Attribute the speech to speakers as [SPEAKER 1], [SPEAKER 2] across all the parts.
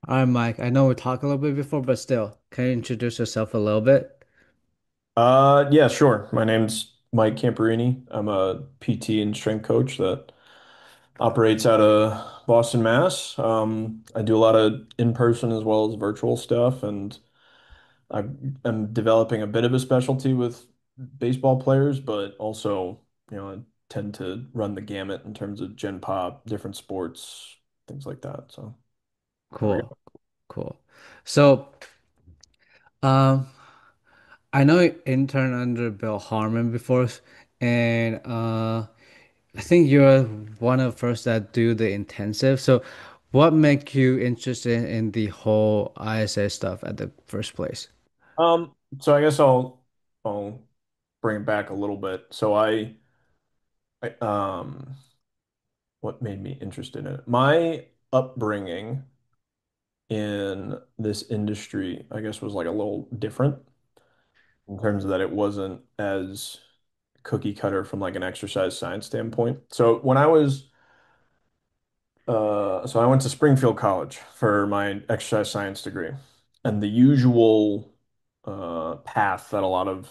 [SPEAKER 1] All right, Mike. I know we talked a little bit before, but still, can you introduce yourself a little bit?
[SPEAKER 2] Yeah, sure. My name's Mike Camporini. I'm a PT and strength coach that operates out of Boston, Mass. I do a lot of in-person as well as virtual stuff, and I am developing a bit of a specialty with baseball players, but also, I tend to run the gamut in terms of Gen Pop, different sports, things like that. So there we
[SPEAKER 1] Cool, cool. So, um, I know you interned under Bill Harmon before, and I think you're one of the first that do the intensive. So, what make you interested in the whole ISA stuff at the first place?
[SPEAKER 2] go. So I guess I'll bring it back a little bit. I what made me interested in it? My upbringing in this industry, I guess, was like a little different in terms of that it wasn't as cookie cutter from like an exercise science standpoint. So I went to Springfield College for my exercise science degree, and the usual path that a lot of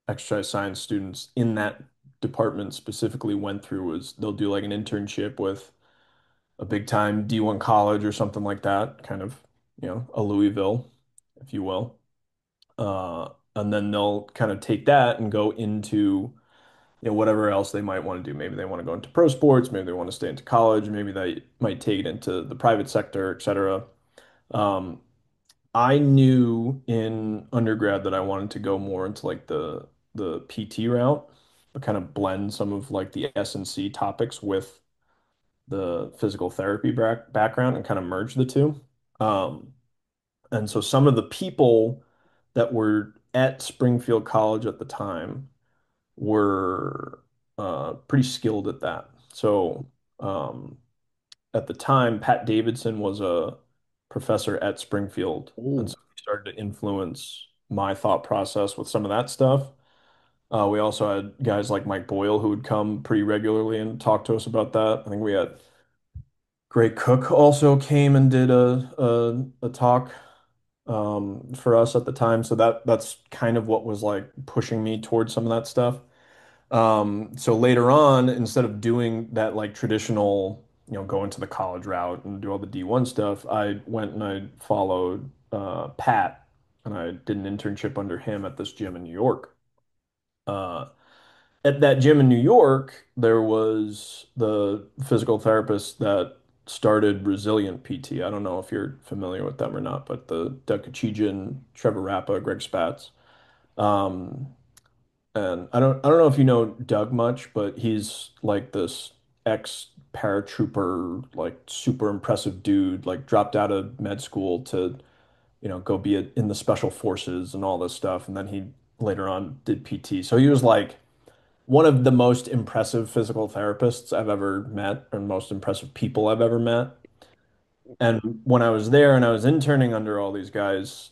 [SPEAKER 2] exercise science students in that department specifically went through was they'll do like an internship with a big time D1 college or something like that, kind of, a Louisville, if you will. And then they'll kind of take that and go into, whatever else they might want to do. Maybe they want to go into pro sports, maybe they want to stay into college, maybe they might take it into the private sector, etc. Um, I knew in undergrad that I wanted to go more into like the PT route, but kind of blend some of like the S&C topics with the physical therapy background and kind of merge the two. Um, and so some of the people that were at Springfield College at the time were pretty skilled at that. So um, at the time, Pat Davidson was a professor at Springfield. And
[SPEAKER 1] Ooh.
[SPEAKER 2] so he started to influence my thought process with some of that stuff. We also had guys like Mike Boyle who would come pretty regularly and talk to us about that. I think we had Gray Cook also came and did a talk for us at the time. So that's kind of what was like pushing me towards some of that stuff. So later on, instead of doing that like traditional, going to the college route and do all the D1 stuff, I went and I followed Pat and I did an internship under him at this gym in New York. Uh, at that gym in New York, there was the physical therapist that started Resilient PT. I don't know if you're familiar with them or not, but the Doug Kachijian, Trevor Rappa, Greg Spatz. Um, and I don't know if you know Doug much, but he's like this ex paratrooper, like super impressive dude, like dropped out of med school to, go be in the special forces and all this stuff. And then he later on did PT. So he was like one of the most impressive physical therapists I've ever met, or most impressive people I've ever met. And when I was there and I was interning under all these guys,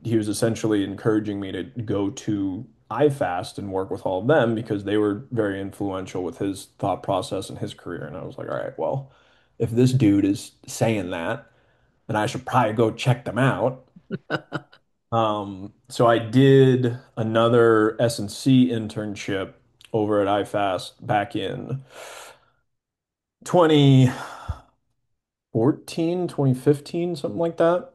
[SPEAKER 2] he was essentially encouraging me to go to iFast and work with all of them because they were very influential with his thought process and his career. And I was like, all right, well, if this dude is saying that, then I should probably go check them out. So I did another S&C internship over at iFast back in 2014, 2015, something like that.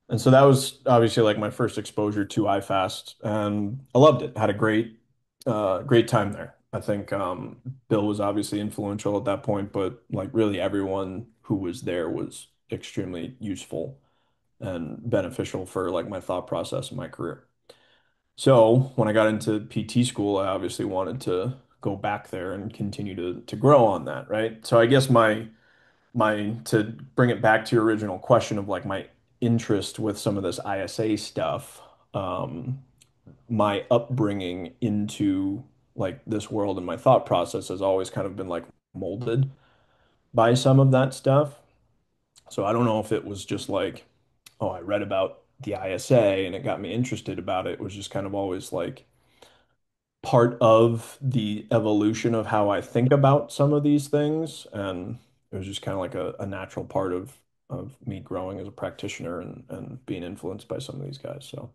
[SPEAKER 2] And so that was obviously like my first exposure to iFast, and I loved it. Had a great time there. I think Bill was obviously influential at that point, but like really everyone who was there was extremely useful and beneficial for like my thought process and my career. So when I got into PT school, I obviously wanted to go back there and continue to grow on that, right? So I guess my to bring it back to your original question of like my interest with some of this ISA stuff, my upbringing into like this world and my thought process has always kind of been like molded by some of that stuff. So I don't know if it was just like, oh, I read about the ISA and it got me interested about it. It was just kind of always like part of the evolution of how I think about some of these things. And it was just kind of like a natural part of of me growing as a practitioner and being influenced by some of these guys. So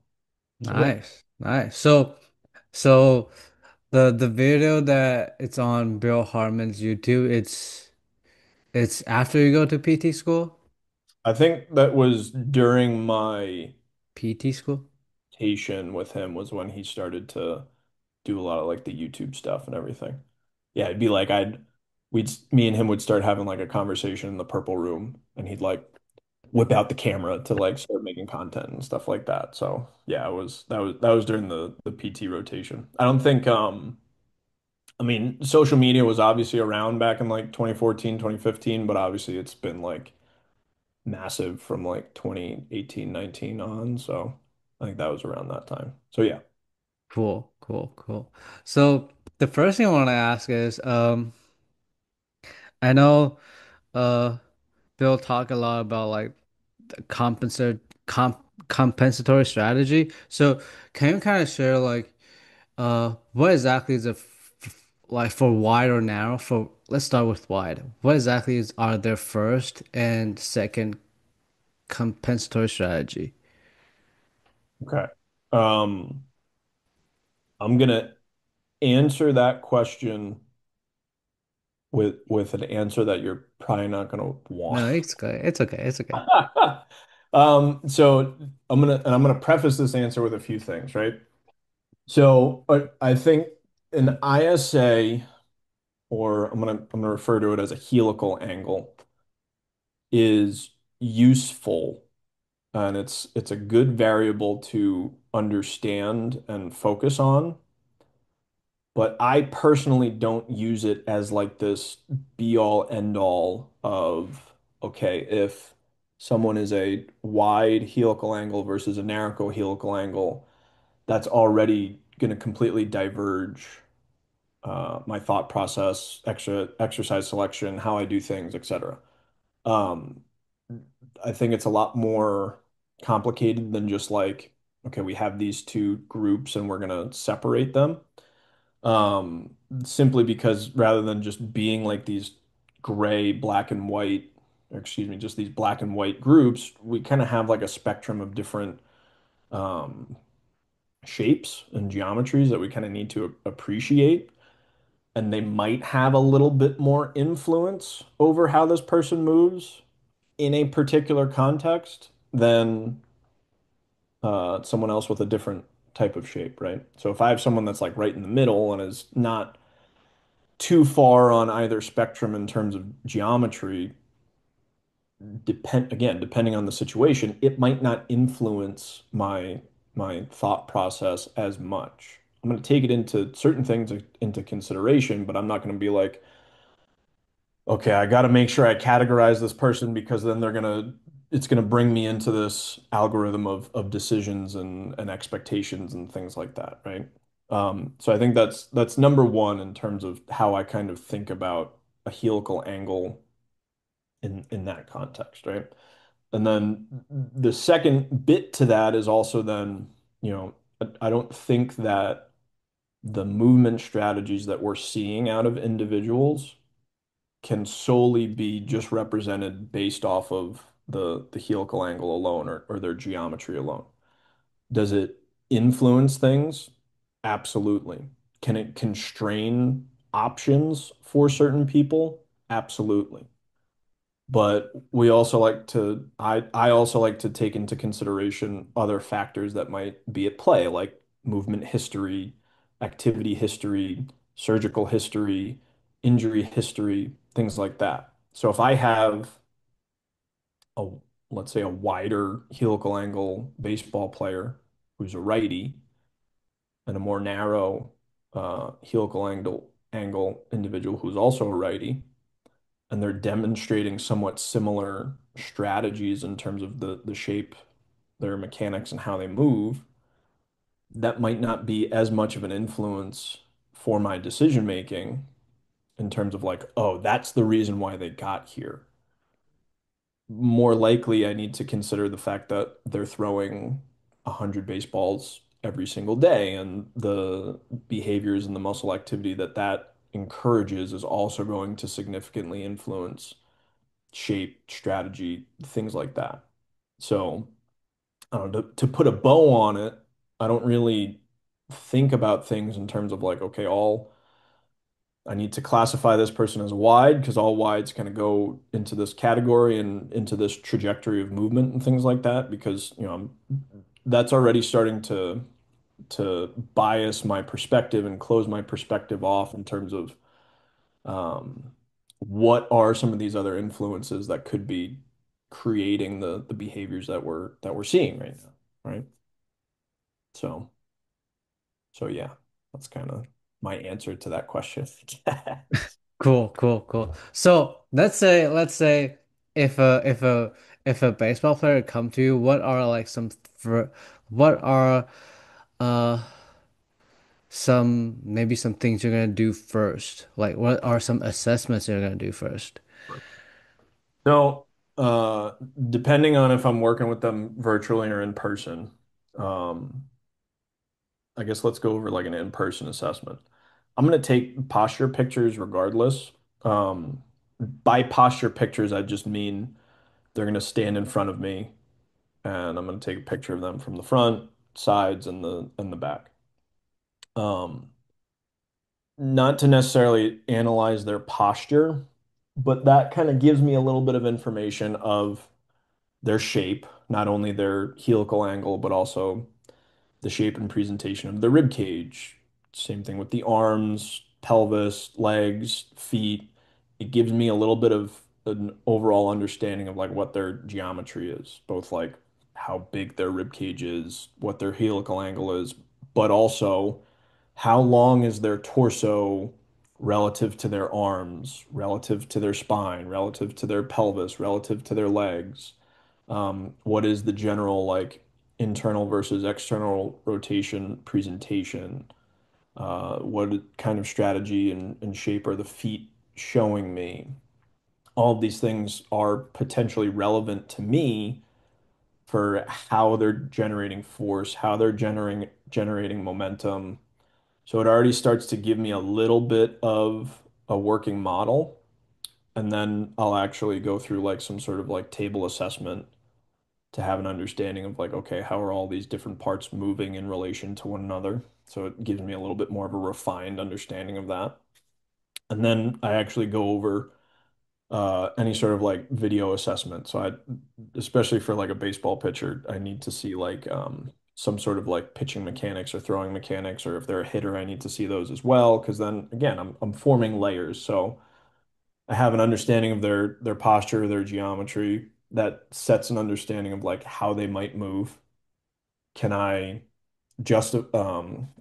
[SPEAKER 2] yeah.
[SPEAKER 1] Nice, nice. So the video that it's on Bill Harmon's YouTube, it's after you go to PT school?
[SPEAKER 2] I think that was during my
[SPEAKER 1] PT school?
[SPEAKER 2] rotation with him was when he started to do a lot of like the YouTube stuff and everything. Yeah, it'd be like me and him would start having like a conversation in the purple room and he'd like whip out the camera to like start making content and stuff like that. So yeah, that was during the PT rotation. I don't think I mean social media was obviously around back in like 2014, 2015, but obviously it's been like massive from like 2018, 19 on. So I think that was around that time. So yeah.
[SPEAKER 1] Cool, cool, cool. So the first thing I want to ask is, I know uh Bill talk a lot about like the compensatory strategy. So can you kind of share like what exactly is like for wide or narrow? For let's start with wide. What exactly is are their first and second compensatory strategy?
[SPEAKER 2] Okay. Um, I'm gonna answer that question with an answer that you're probably not gonna want.
[SPEAKER 1] No, it's okay. It's okay. It's okay.
[SPEAKER 2] So I'm gonna preface this answer with a few things, right? So I think an ISA, or I'm gonna refer to it as a helical angle, is useful and it's a good variable to understand and focus on. But I personally don't use it as like this be all end all of, okay, if someone is a wide helical angle versus a narrow helical angle, that's already going to completely diverge my thought process, exercise selection, how I do things, etc. Um, I think it's a lot more complicated than just like, okay, we have these two groups and we're going to separate them. Simply because rather than just being like these gray, black and white, or excuse me, just these black and white groups, we kind of have like a spectrum of different um, shapes and geometries that we kind of need to appreciate. And they might have a little bit more influence over how this person moves in a particular context than someone else with a different type of shape, right? So if I have someone that's like right in the middle and is not too far on either spectrum in terms of geometry, depending on the situation, it might not influence my thought process as much. I'm going to take it into certain things into consideration, but I'm not going to be like, okay, I got to make sure I categorize this person because then it's gonna bring me into this algorithm of decisions and expectations and things like that, right? So I think that's number one in terms of how I kind of think about a helical angle in that context, right? And then the second bit to that is also then, I don't think that the movement strategies that we're seeing out of individuals can solely be just represented based off of the helical angle alone or their geometry alone. Does it influence things? Absolutely. Can it constrain options for certain people? Absolutely. But we also like to, I also like to take into consideration other factors that might be at play, like movement history, activity history, surgical history, injury history, things like that. So if I have a, let's say a wider helical angle baseball player who's a righty and a more narrow helical angle individual who's also a righty, and they're demonstrating somewhat similar strategies in terms of the shape, their mechanics, and how they move, that might not be as much of an influence for my decision making in terms of like, oh, that's the reason why they got here. More likely, I need to consider the fact that they're throwing 100 baseballs every single day, and the behaviors and the muscle activity that encourages is also going to significantly influence shape, strategy, things like that. So, I don't know, to put a bow on it, I don't really think about things in terms of like, okay, all I need to classify this person as wide because all wides kind of go into this category and into this trajectory of movement and things like that because, that's already starting to bias my perspective and close my perspective off in terms of um, what are some of these other influences that could be creating the behaviors that we're seeing right now, right? So so yeah, that's kind of my answer to that question.
[SPEAKER 1] Cool, cool, cool. So let's say if a baseball player come to you, what are like what are uh some things you're gonna do first? Like what are some assessments you're gonna do first?
[SPEAKER 2] So, uh, depending on if I'm working with them virtually or in person, um, I guess let's go over like an in-person assessment. I'm going to take posture pictures regardless. By posture pictures, I just mean they're going to stand in front of me and I'm going to take a picture of them from the front, sides, and the back. Um, Not to necessarily analyze their posture, but that kind of gives me a little bit of information of their shape, not only their helical angle, but also the shape and presentation of the rib cage. Same thing with the arms, pelvis, legs, feet. It gives me a little bit of an overall understanding of like what their geometry is, both like how big their rib cage is, what their helical angle is, but also how long is their torso relative to their arms, relative to their spine, relative to their pelvis, relative to their legs. What is the general like internal versus external rotation presentation? What kind of strategy and shape are the feet showing me? All of these things are potentially relevant to me for how they're generating force, how they're generating momentum. So it already starts to give me a little bit of a working model, and then I'll actually go through like some sort of like table assessment to have an understanding of like, okay, how are all these different parts moving in relation to one another? So it gives me a little bit more of a refined understanding of that. And then I actually go over any sort of like video assessment. So especially for like a baseball pitcher, I need to see like some sort of like pitching mechanics or throwing mechanics, or if they're a hitter, I need to see those as well. Because then again, I'm forming layers. So I have an understanding of their posture, their geometry that sets an understanding of like how they might move. Can I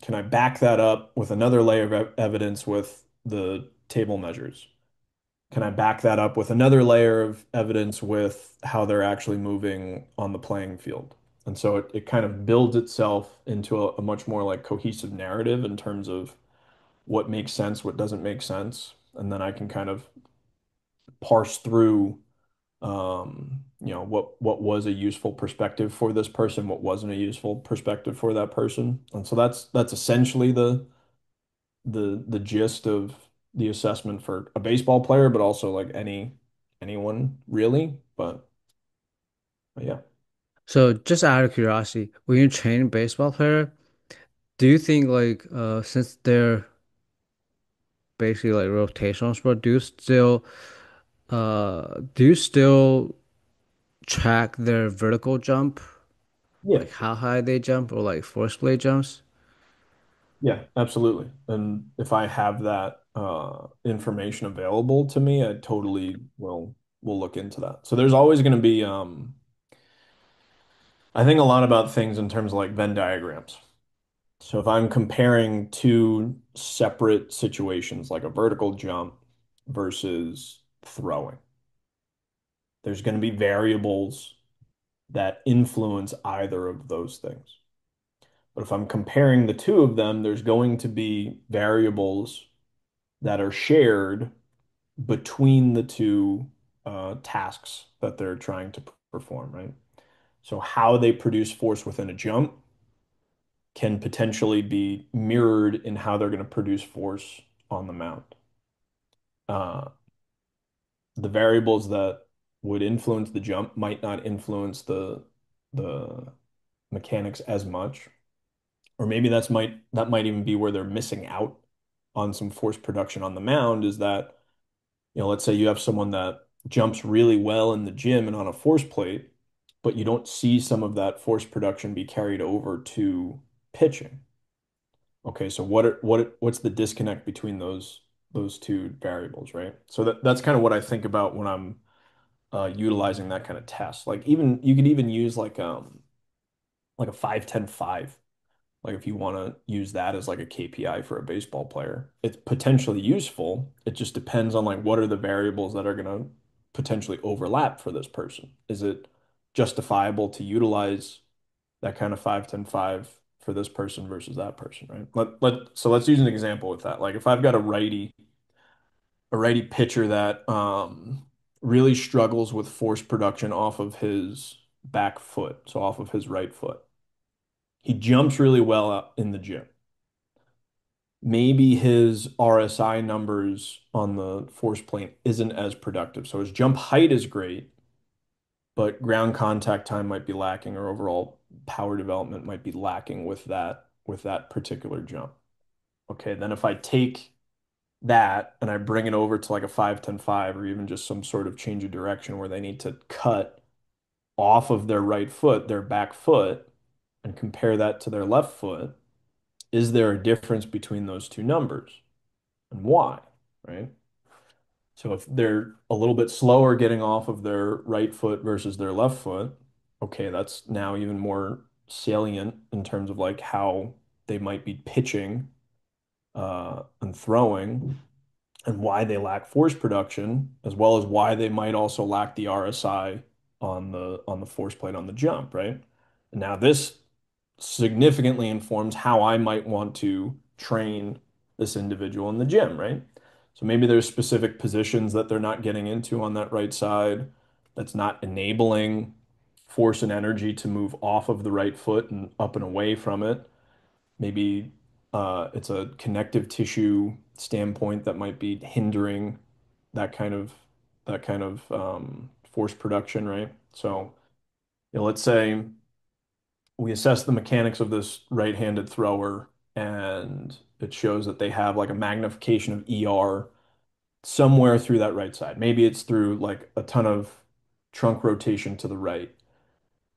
[SPEAKER 2] can I back that up with another layer of evidence with the table measures? Can I back that up with another layer of evidence with how they're actually moving on the playing field? And so it kind of builds itself into a much more like cohesive narrative in terms of what makes sense, what doesn't make sense. And then I can kind of parse through what was a useful perspective for this person, what wasn't a useful perspective for that person. And so that's essentially the gist of the assessment for a baseball player, but also like anyone really. But yeah.
[SPEAKER 1] So just out of curiosity, when you train a baseball player, do you think like since they're basically like rotational sport, do you still track their vertical jump,
[SPEAKER 2] Yeah.
[SPEAKER 1] like how high they jump or like force play jumps?
[SPEAKER 2] Yeah, absolutely. And if I have that information available to me, I totally will look into that. So there's always going to be I think a lot about things in terms of like Venn diagrams. So if I'm comparing two separate situations, like a vertical jump versus throwing, there's going to be variables that influence either of those things. But if I'm comparing the two of them, there's going to be variables that are shared between the two tasks that they're trying to perform, right? So how they produce force within a jump can potentially be mirrored in how they're going to produce force on the mound. Uh, the variables that would influence the jump, might not influence the mechanics as much. Or maybe that might even be where they're missing out on some force production on the mound is that, let's say you have someone that jumps really well in the gym and on a force plate, but you don't see some of that force production be carried over to pitching. Okay, so what's the disconnect between those two variables, right? So that's kind of what I think about when I'm utilizing that kind of test. Like even you could even use like a 5-10-5. Like if you want to use that as like a KPI for a baseball player, it's potentially useful. It just depends on like what are the variables that are going to potentially overlap for this person. Is it justifiable to utilize that kind of 5-10-5 for this person versus that person, right? So let's use an example with that. Like if I've got a righty pitcher that really struggles with force production off of his back foot, so off of his right foot. He jumps really well out in the gym. Maybe his RSI numbers on the force plane isn't as productive. So his jump height is great, but ground contact time might be lacking or overall power development might be lacking with that particular jump. Okay, then if I take that and I bring it over to like a 5-10-5 or even just some sort of change of direction where they need to cut off of their right foot, their back foot, and compare that to their left foot, is there a difference between those two numbers and why, right? So if they're a little bit slower getting off of their right foot versus their left foot, okay, that's now even more salient in terms of like how they might be pitching and throwing and why they lack force production, as well as why they might also lack the RSI on the force plate on the jump, right? And now this significantly informs how I might want to train this individual in the gym, right? So maybe there's specific positions that they're not getting into on that right side that's not enabling force and energy to move off of the right foot and up and away from it. Maybe it's a connective tissue standpoint that might be hindering that kind of force production, right? So, let's say we assess the mechanics of this right-handed thrower, and it shows that they have like a magnification of ER somewhere through that right side. Maybe it's through like a ton of trunk rotation to the right.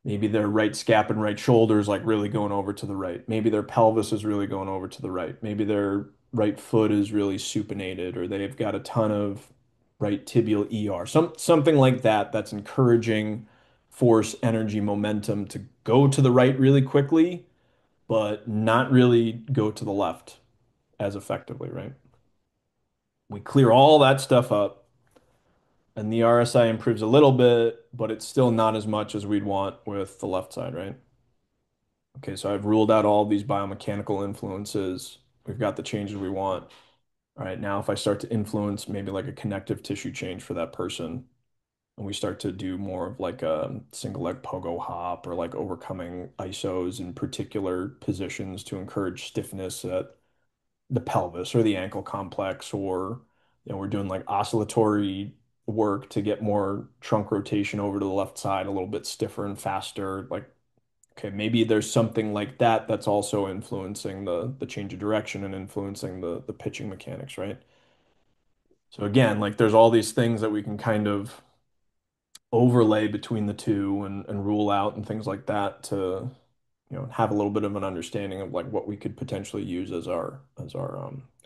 [SPEAKER 2] Maybe their right scap and right shoulder is like really going over to the right. Maybe their pelvis is really going over to the right. Maybe their right foot is really supinated, or they've got a ton of right tibial ER. Something like that that's encouraging force, energy, momentum to go to the right really quickly, but not really go to the left as effectively, right? We clear all that stuff up, and the RSI improves a little bit, but it's still not as much as we'd want with the left side, right? Okay, so I've ruled out all these biomechanical influences. We've got the changes we want. All right, now if I start to influence maybe like a connective tissue change for that person, and we start to do more of like a single leg pogo hop or like overcoming ISOs in particular positions to encourage stiffness at the pelvis or the ankle complex, or we're doing like oscillatory work to get more trunk rotation over to the left side a little bit stiffer and faster. Like, okay, maybe there's something like that that's also influencing the change of direction and influencing the pitching mechanics, right? So again, like there's all these things that we can kind of overlay between the two and rule out and things like that to, have a little bit of an understanding of like what we could potentially use as our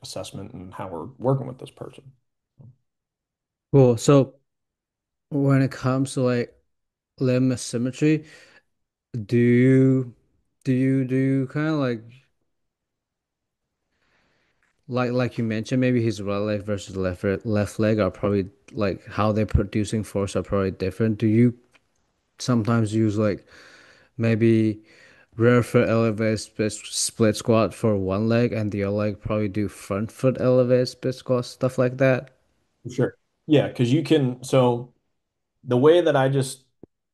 [SPEAKER 2] assessment and how we're working with this person.
[SPEAKER 1] Cool. So when it comes to like limb symmetry, do you do you kind of like you mentioned, maybe his right leg versus left leg are probably like how they're producing force are probably different. Do you sometimes use like maybe rear foot elevated split squat for one leg and the other leg probably do front foot elevated split squat, stuff like that?
[SPEAKER 2] Sure. Yeah, because you can, so the way that I just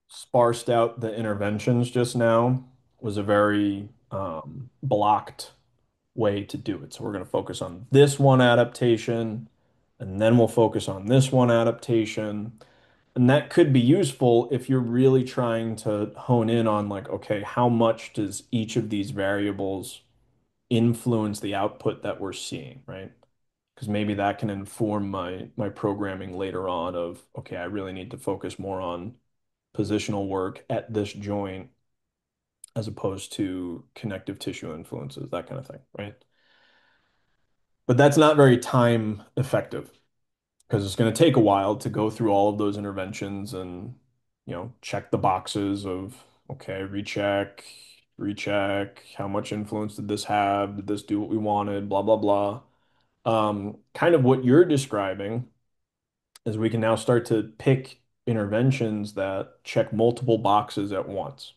[SPEAKER 2] sparsed out the interventions just now was a very blocked way to do it. So we're going to focus on this one adaptation, and then we'll focus on this one adaptation. And that could be useful if you're really trying to hone in on like, okay, how much does each of these variables influence the output that we're seeing, right? Because maybe that can inform my programming later on of, okay, I really need to focus more on positional work at this joint as opposed to connective tissue influences, that kind of thing, right? But that's not very time effective because it's going to take a while to go through all of those interventions and, check the boxes of, okay, recheck, how much influence did this have? Did this do what we wanted? Blah, blah, blah. Kind of what you're describing is we can now start to pick interventions that check multiple boxes at once.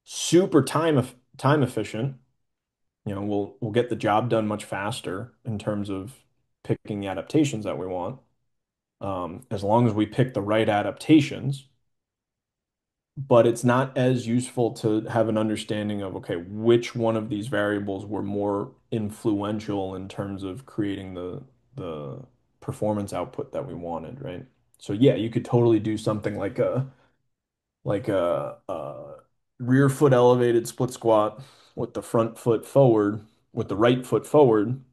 [SPEAKER 2] Super time efficient. We'll get the job done much faster in terms of picking the adaptations that we want. As long as we pick the right adaptations, but it's not as useful to have an understanding of, okay, which one of these variables were more influential in terms of creating the performance output that we wanted, right? So yeah, you could totally do something like a rear foot elevated split squat with the front foot forward, with the right foot forward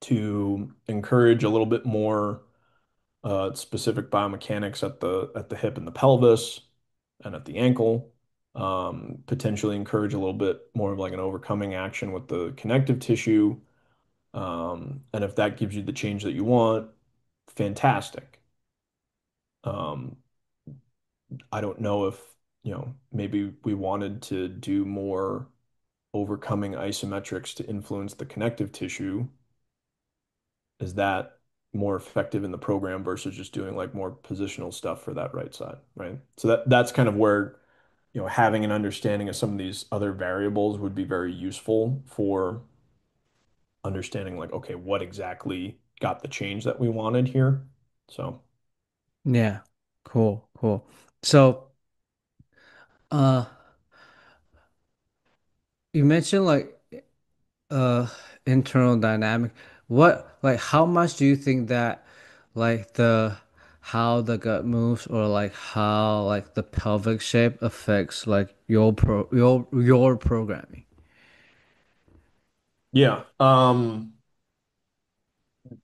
[SPEAKER 2] to encourage a little bit more specific biomechanics at the hip and the pelvis and at the ankle. Potentially encourage a little bit more of like an overcoming action with the connective tissue. And if that gives you the change that you want, fantastic. Um, I don't know if, maybe we wanted to do more overcoming isometrics to influence the connective tissue. Is that more effective in the program versus just doing like more positional stuff for that right side, right? So that's kind of where, having an understanding of some of these other variables would be very useful for understanding like, okay, what exactly got the change that we wanted here. So,
[SPEAKER 1] Yeah. Cool, cool. So, uh, you mentioned like uh internal dynamic. What like how much do you think that like the how the gut moves or like how like the pelvic shape affects like your programming?
[SPEAKER 2] yeah,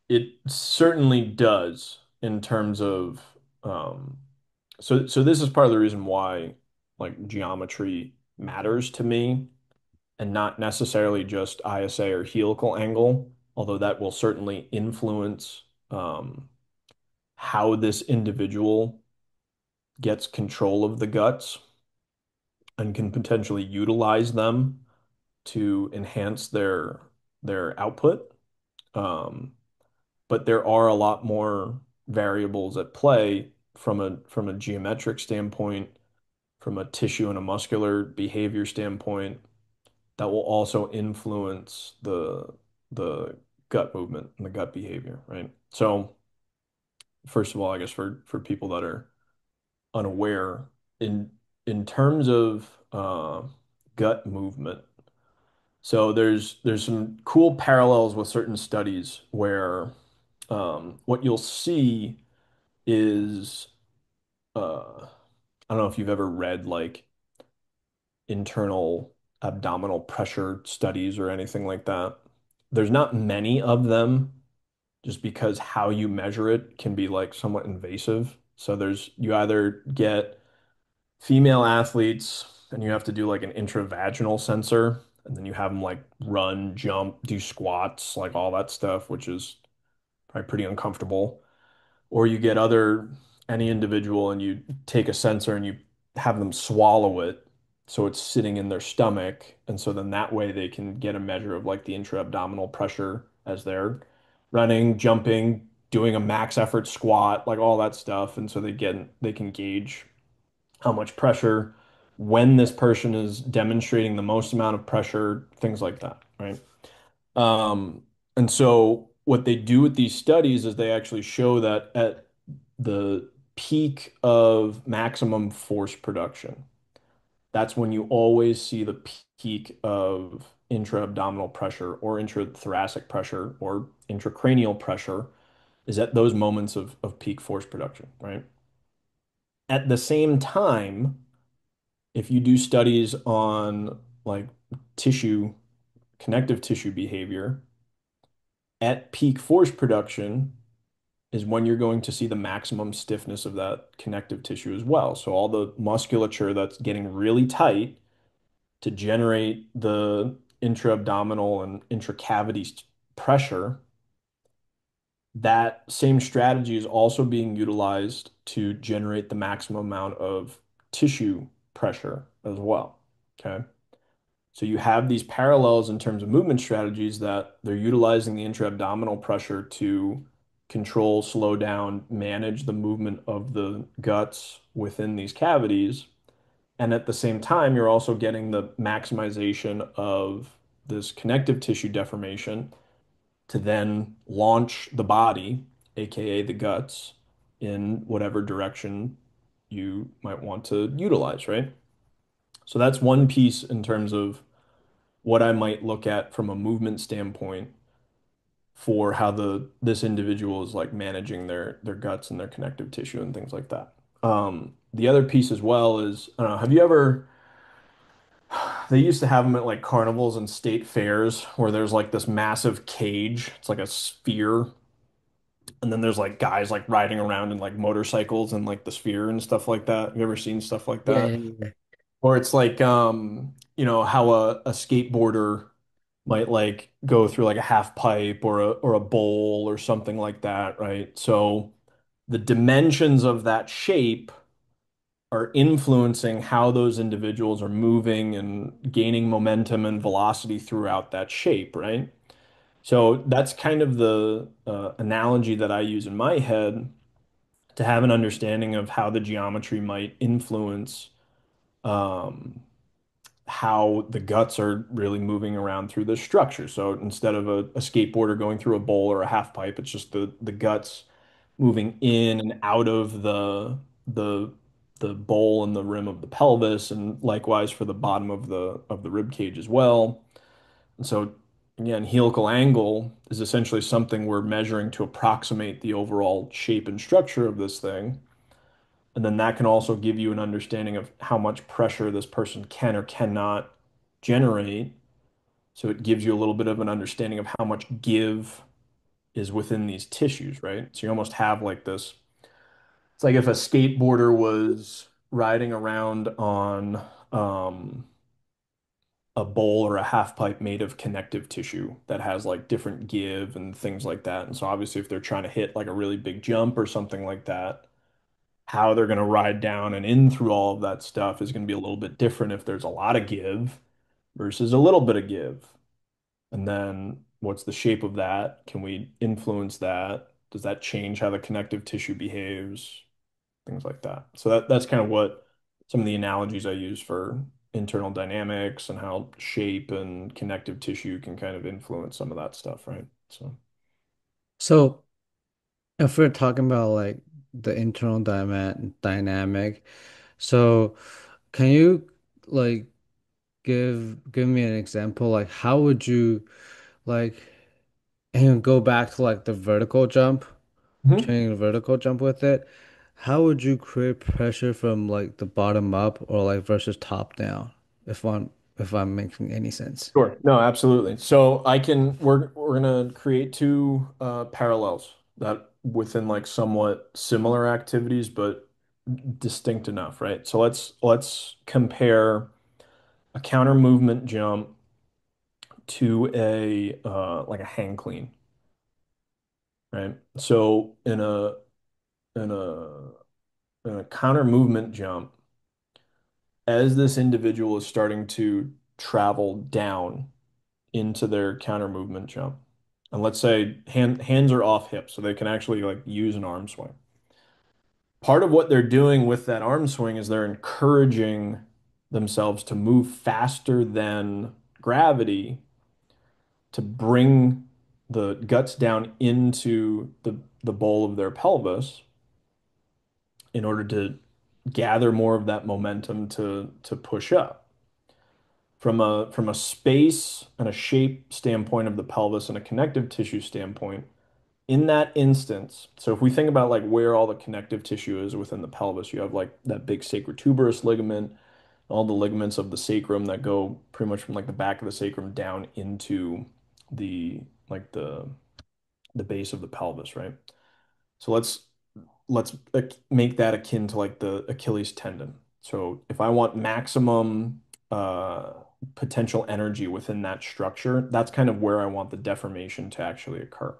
[SPEAKER 2] it certainly does in terms of so this is part of the reason why like geometry matters to me and not necessarily just ISA or helical angle, although that will certainly influence how this individual gets control of the guts and can potentially utilize them to enhance their output. Um, but there are a lot more variables at play from a geometric standpoint, from a tissue and a muscular behavior standpoint that will also influence the gut movement and the gut behavior, right? So first of all, I guess for people that are unaware, in in terms of gut movement, so there's some cool parallels with certain studies where what you'll see is I don't know if you've ever read like internal abdominal pressure studies or anything like that. There's not many of them just because how you measure it can be like somewhat invasive. So you either get female athletes and you have to do like an intravaginal sensor and then you have them like run, jump, do squats, like all that stuff, which is probably pretty uncomfortable. Or you get any individual and you take a sensor and you have them swallow it so it's sitting in their stomach and so then that way they can get a measure of like the intra-abdominal pressure as they're running, jumping, doing a max effort squat, like all that stuff, and so they can gauge how much pressure when this person is demonstrating the most amount of pressure, things like that, right? And so what they do with these studies is they actually show that at the peak of maximum force production, that's when you always see the peak of intra-abdominal pressure or intrathoracic pressure or intracranial pressure is at those moments of peak force production, right? At the same time, if you do studies on like tissue, connective tissue behavior, at peak force production is when you're going to see the maximum stiffness of that connective tissue as well. So all the musculature that's getting really tight to generate the intra-abdominal and intracavity pressure, that same strategy is also being utilized to generate the maximum amount of tissue pressure as well. Okay. So you have these parallels in terms of movement strategies that they're utilizing the intra-abdominal pressure to control, slow down, manage the movement of the guts within these cavities. And at the same time, you're also getting the maximization of this connective tissue deformation to then launch the body, aka the guts, in whatever direction you might want to utilize, right? So that's one piece in terms of what I might look at from a movement standpoint for how this individual is like managing their guts and their connective tissue and things like that. The other piece as well is, I don't know, have you ever, they used to have them at like carnivals and state fairs where there's like this massive cage. It's like a sphere. And then there's like guys like riding around in like motorcycles and like the sphere and stuff like that. Have you ever seen stuff like
[SPEAKER 1] Yeah,
[SPEAKER 2] that?
[SPEAKER 1] yeah, yeah.
[SPEAKER 2] Or it's like how a skateboarder might like go through like a half pipe or a bowl or something like that, right? So the dimensions of that shape are influencing how those individuals are moving and gaining momentum and velocity throughout that shape, right? So that's kind of the analogy that I use in my head to have an understanding of how the geometry might influence um, how the guts are really moving around through the structure. So instead of a skateboarder going through a bowl or a half pipe, it's just the guts moving in and out of the the bowl and the rim of the pelvis, and likewise for the bottom of the rib cage as well. And so again, helical angle is essentially something we're measuring to approximate the overall shape and structure of this thing. And then that can also give you an understanding of how much pressure this person can or cannot generate. So it gives you a little bit of an understanding of how much give is within these tissues, right? So you almost have like this. It's like if a skateboarder was riding around on a bowl or a half pipe made of connective tissue that has like different give and things like that. And so obviously if they're trying to hit like a really big jump or something like that, how they're going to ride down and in through all of that stuff is going to be a little bit different if there's a lot of give versus a little bit of give. And then what's the shape of that? Can we influence that? Does that change how the connective tissue behaves? Things like that. So that's kind of what some of the analogies I use for internal dynamics and how shape and connective tissue can kind of influence some of that stuff, right? So,
[SPEAKER 1] So if we're talking about like the internal dynamic, so can you like give me an example? Like how would you like and go back to like the vertical jump,
[SPEAKER 2] mhm.
[SPEAKER 1] training the vertical jump with it? How would you create pressure from like the bottom up or like versus top down? If I'm making any sense.
[SPEAKER 2] Sure. No, absolutely. So we're gonna create two parallels that within like somewhat similar activities, but distinct enough, right? So let's compare a counter movement jump to a like a hang clean, right? So in a in a counter movement jump, as this individual is starting to travel down into their counter movement jump. And let's say hands are off hips, so they can actually like use an arm swing. Part of what they're doing with that arm swing is they're encouraging themselves to move faster than gravity to bring the guts down into the bowl of their pelvis in order to gather more of that momentum to push up. From a space and a shape standpoint of the pelvis and a connective tissue standpoint, In that instance, so if we think about like where all the connective tissue is within the pelvis, you have like that big sacrotuberous ligament, all the ligaments of the sacrum that go pretty much from like the back of the sacrum down into the like the base of the pelvis, right? So let's make that akin to like the Achilles tendon. So if I want maximum uh, potential energy within that structure, that's kind of where I want the deformation to actually occur.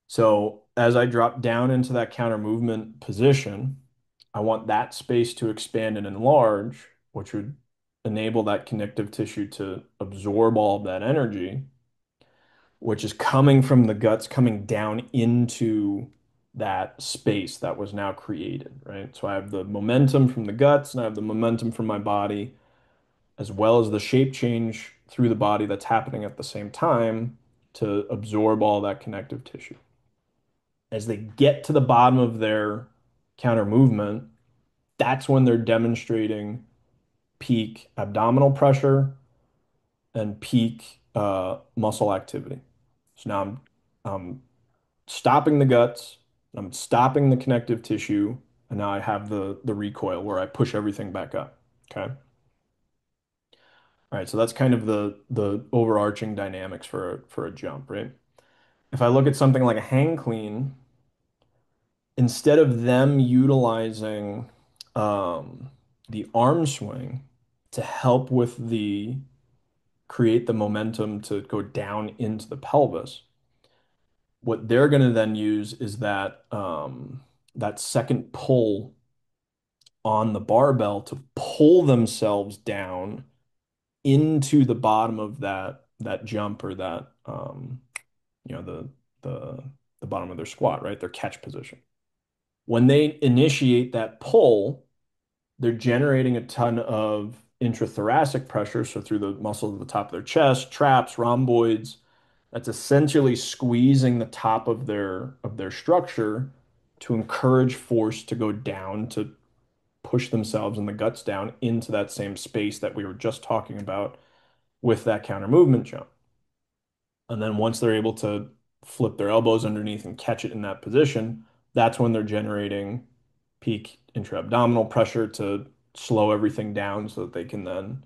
[SPEAKER 2] So as I drop down into that counter movement position, I want that space to expand and enlarge, which would enable that connective tissue to absorb all of that energy, which is coming from the guts, coming down into that space that was now created, right? So I have the momentum from the guts and I have the momentum from my body, as well as the shape change through the body that's happening at the same time to absorb all that connective tissue. As they get to the bottom of their counter movement, that's when they're demonstrating peak abdominal pressure and peak muscle activity. So now I'm stopping the guts, I'm stopping the connective tissue, and now I have the recoil where I push everything back up. Okay. All right, so that's kind of the overarching dynamics for a jump, right? If I look at something like a hang clean, instead of them utilizing um, the arm swing to help with the create the momentum to go down into the pelvis, what they're going to then use is that that second pull on the barbell to pull themselves down into the bottom of that jump or that you know the the bottom of their squat, right? Their catch position. When they initiate that pull, they're generating a ton of intrathoracic pressure, so through the muscles at the top of their chest, traps, rhomboids. That's essentially squeezing the top of their structure to encourage force to go down to push themselves and the guts down into that same space that we were just talking about with that counter movement jump. And then once they're able to flip their elbows underneath and catch it in that position, that's when they're generating peak intra-abdominal pressure to slow everything down so that they can then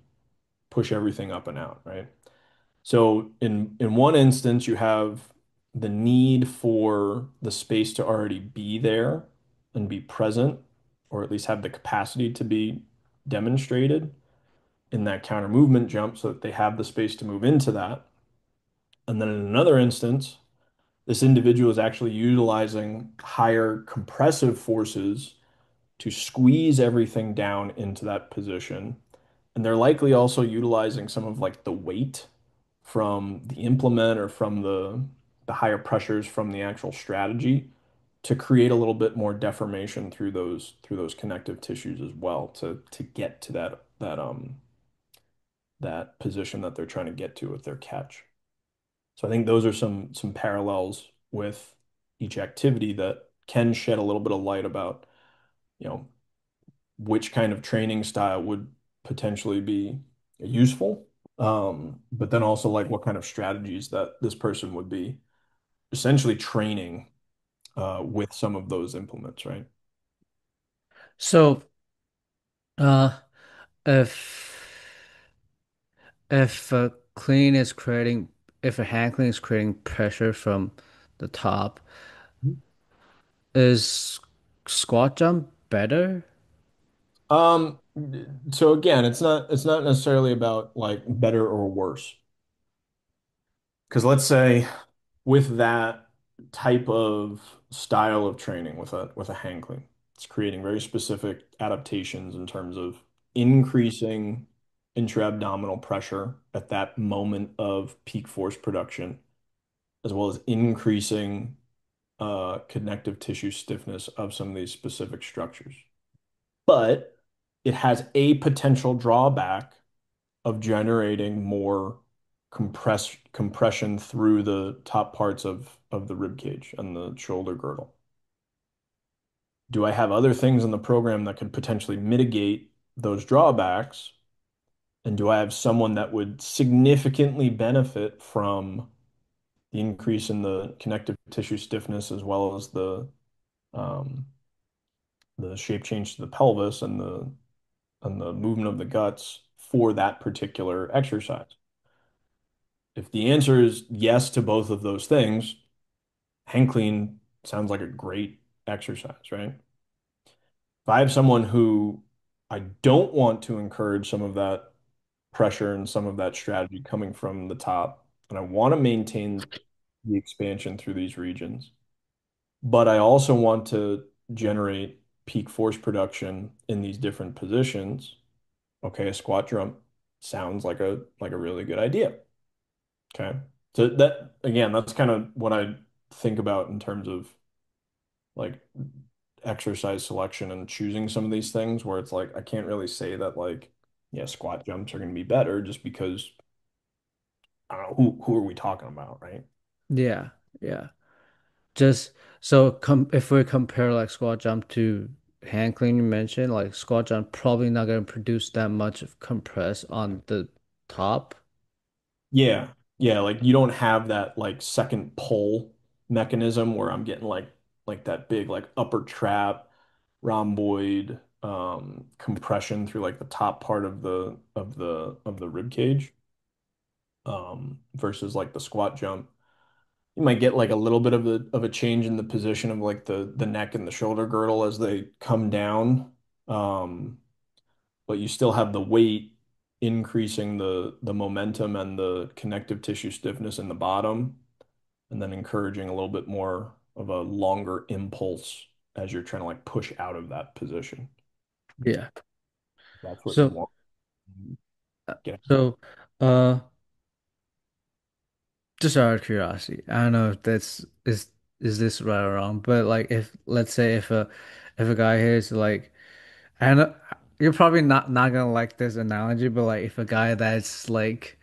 [SPEAKER 2] push everything up and out, right? So in one instance, you have the need for the space to already be there and be present, or at least have the capacity to be demonstrated in that counter movement jump so that they have the space to move into that. And then in another instance, this individual is actually utilizing higher compressive forces to squeeze everything down into that position. And they're likely also utilizing some of like the weight from the implement or from the higher pressures from the actual strategy to create a little bit more deformation through those connective tissues as well to get to that position that they're trying to get to with their catch. So I think those are some parallels with each activity that can shed a little bit of light about, you know, which kind of training style would potentially be useful. But then also like what kind of strategies that this person would be essentially training with some of those implements, right?
[SPEAKER 1] So, uh, if if a clean is creating, if a hand clean is creating pressure from the top, is squat jump better?
[SPEAKER 2] Um, so again, it's not necessarily about like better or worse. Because let's say with that type of style of training with a hang clean, it's creating very specific adaptations in terms of increasing intra-abdominal pressure at that moment of peak force production, as well as increasing connective tissue stiffness of some of these specific structures. But it has a potential drawback of generating more compression through the top parts of the rib cage and the shoulder girdle. Do I have other things in the program that could potentially mitigate those drawbacks? And do I have someone that would significantly benefit from the increase in the connective tissue stiffness as well as um, the shape change to the pelvis and the movement of the guts for that particular exercise. If the answer is yes to both of those things, hang clean sounds like a great exercise, right? If I have someone who I don't want to encourage some of that pressure and some of that strategy coming from the top, and I want to maintain the expansion through these regions, but I also want to generate peak force production in these different positions. Okay, a squat jump sounds like a really good idea. Okay. So that again, that's kind of what I think about in terms of like exercise selection and choosing some of these things where it's like I can't really say that like yeah, squat jumps are going to be better just because I don't know who are we talking about, right?
[SPEAKER 1] Yeah, yeah. Just so com if we compare like squat jump to hand clean, you mentioned like squat jump probably not gonna produce that much of compress on the top.
[SPEAKER 2] Yeah. Yeah, like you don't have that like second pull mechanism where I'm getting like that big like upper trap rhomboid compression through like the top part of the rib cage versus like the squat jump. You might get like a little bit of a change in the position of like the neck and the shoulder girdle as they come down. Um, but you still have the weight increasing the momentum and the connective tissue stiffness in the bottom, and then encouraging a little bit more of a longer impulse as you're trying to like push out of that position.
[SPEAKER 1] Yeah.
[SPEAKER 2] That's what you
[SPEAKER 1] So
[SPEAKER 2] want. Get
[SPEAKER 1] so uh just out of curiosity, I don't know if that's is this right or wrong, but like if let's say if a guy here is like I know you're probably not gonna like this analogy, but like if a guy that's like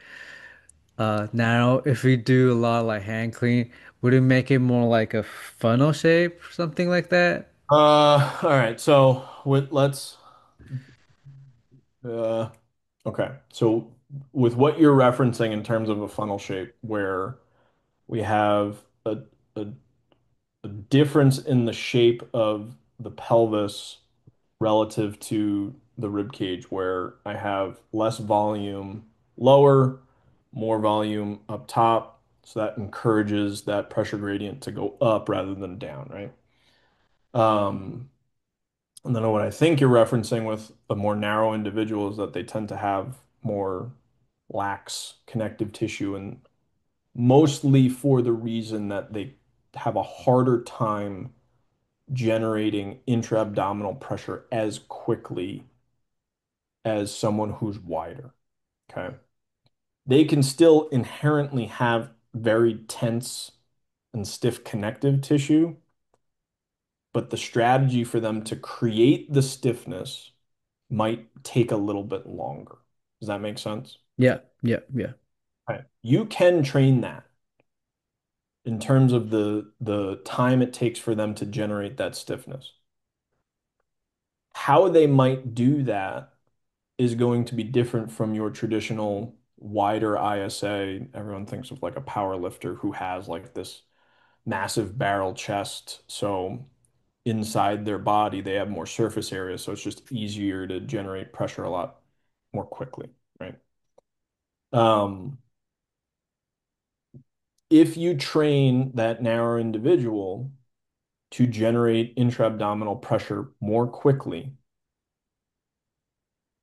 [SPEAKER 1] now if we do a lot of like hand clean, would it make it more like a funnel shape, something like that?
[SPEAKER 2] all right. So let's uh okay. So with what you're referencing in terms of a funnel shape where we have a, a difference in the shape of the pelvis relative to the rib cage where I have less volume lower, more volume up top. So that encourages that pressure gradient to go up rather than down, right? Um, and then what I think you're referencing with a more narrow individual is that they tend to have more lax connective tissue and mostly for the reason that they have a harder time generating intra-abdominal pressure as quickly as someone who's wider. Okay. They can still inherently have very tense and stiff connective tissue, but the strategy for them to create the stiffness might take a little bit longer. Does that make sense?
[SPEAKER 1] Yeah, yeah, yeah.
[SPEAKER 2] Okay. You can train that in terms of the time it takes for them to generate that stiffness. How they might do that is going to be different from your traditional wider ISA. Everyone thinks of like a power lifter who has like this massive barrel chest. So inside their body, they have more surface area. So it's just easier to generate pressure a lot more quickly, right? Um, if you train that narrow individual to generate intra-abdominal pressure more quickly,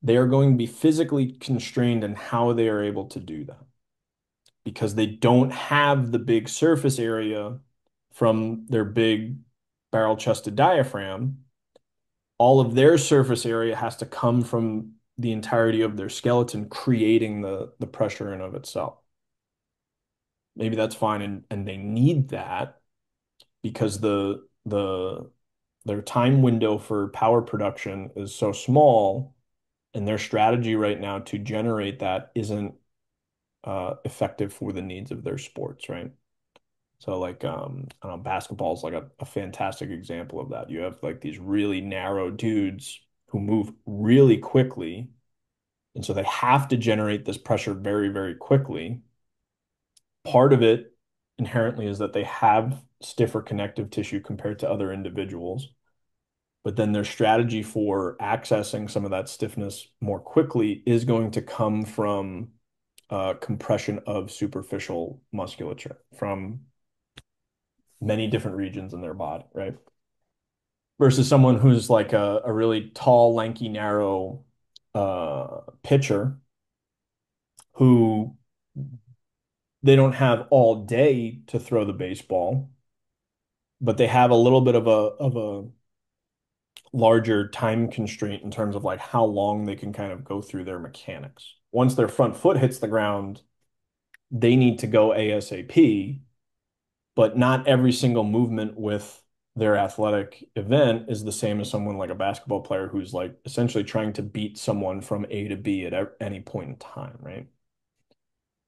[SPEAKER 2] they are going to be physically constrained in how they are able to do that because they don't have the big surface area from their big barrel-chested diaphragm. All of their surface area has to come from the entirety of their skeleton, creating the pressure in of itself. Maybe that's fine, and they need that because their time window for power production is so small, and their strategy right now to generate that isn't effective for the needs of their sports, right? So like I don't know, basketball is like a fantastic example of that. You have like these really narrow dudes who move really quickly, and so they have to generate this pressure very, very quickly. Part of it inherently is that they have stiffer connective tissue compared to other individuals. But then their strategy for accessing some of that stiffness more quickly is going to come from compression of superficial musculature from many different regions in their body, right? Versus someone who's like a really tall, lanky, narrow pitcher who they don't have all day to throw the baseball, but they have a little bit of a larger time constraint in terms of like how long they can kind of go through their mechanics. Once their front foot hits the ground, they need to go ASAP, but not every single movement with their athletic event is the same as someone like a basketball player who's like essentially trying to beat someone from A to B at any point in time, right?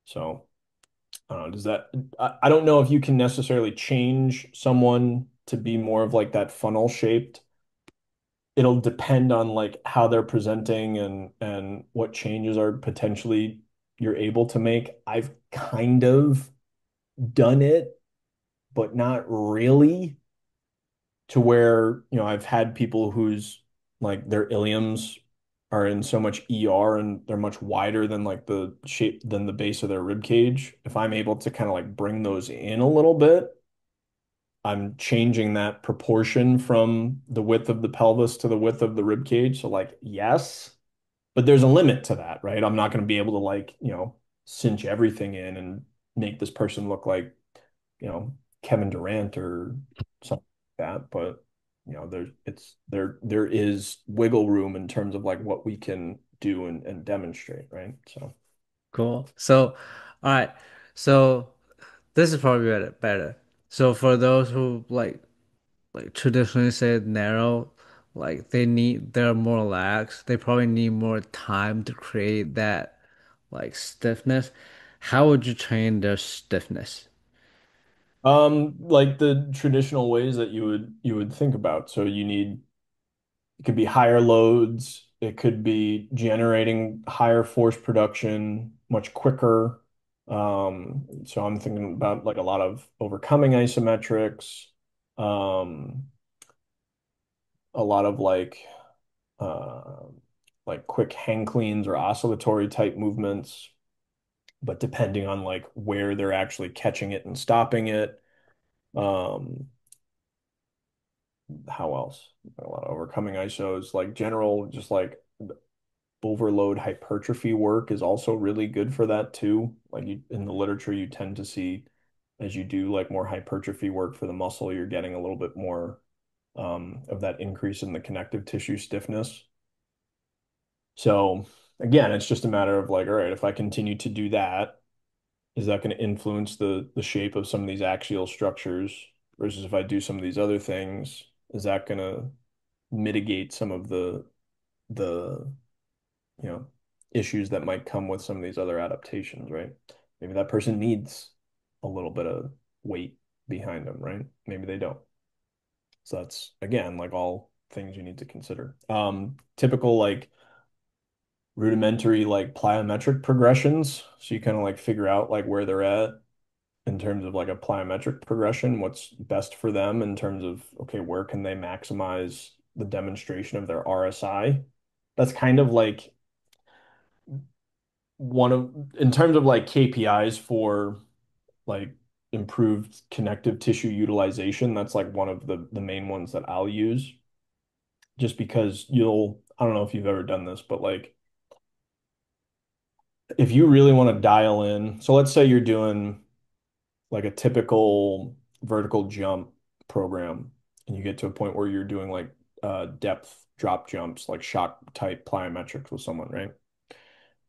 [SPEAKER 2] So, does that, I don't know if you can necessarily change someone to be more of like that funnel shaped. It'll depend on like how they're presenting and what changes are potentially you're able to make. I've kind of done it, but not really to where, I've had people whose like their iliums are in so much ER and they're much wider than like the shape than the base of their rib cage. If I'm able to kind of like bring those in a little bit, I'm changing that proportion from the width of the pelvis to the width of the rib cage. So like, yes, but there's a limit to that, right? I'm not going to be able to like, cinch everything in and make this person look like, Kevin Durant or something like that. But, there is wiggle room in terms of like what we can do and demonstrate, right? So,
[SPEAKER 1] Cool. So, all right. So this is probably better. So for those who like traditionally say narrow, like they're more lax. They probably need more time to create that like stiffness. How would you train their stiffness?
[SPEAKER 2] like the traditional ways that you would think about. So it could be higher loads. It could be generating higher force production much quicker. So I'm thinking about like a lot of overcoming isometrics, um, a lot of uh, like quick hang cleans or oscillatory type movements, but depending on like where they're actually catching it and stopping it. Um, how else? A lot of overcoming ISOs, like general, just like overload hypertrophy work is also really good for that too. Like in the literature, you tend to see as you do like more hypertrophy work for the muscle, you're getting a little bit more of that increase in the connective tissue stiffness. So again, it's just a matter of like, all right, if I continue to do that, is that going to influence the shape of some of these axial structures versus if I do some of these other things, is that going to mitigate some of the issues that might come with some of these other adaptations, right? Maybe that person needs a little bit of weight behind them, right? Maybe they don't. So that's again like all things you need to consider. Typical like rudimentary like plyometric progressions. So you kind of like figure out like where they're at in terms of like a plyometric progression, what's best for them in terms of okay, where can they maximize the demonstration of their RSI? That's kind of like one of in terms of like KPIs for like improved connective tissue utilization, that's like one of the main ones that I'll use just because I don't know if you've ever done this, but like if you really want to dial in, so let's say you're doing like a typical vertical jump program and you get to a point where you're doing like depth drop jumps, like shot type plyometrics with someone, right?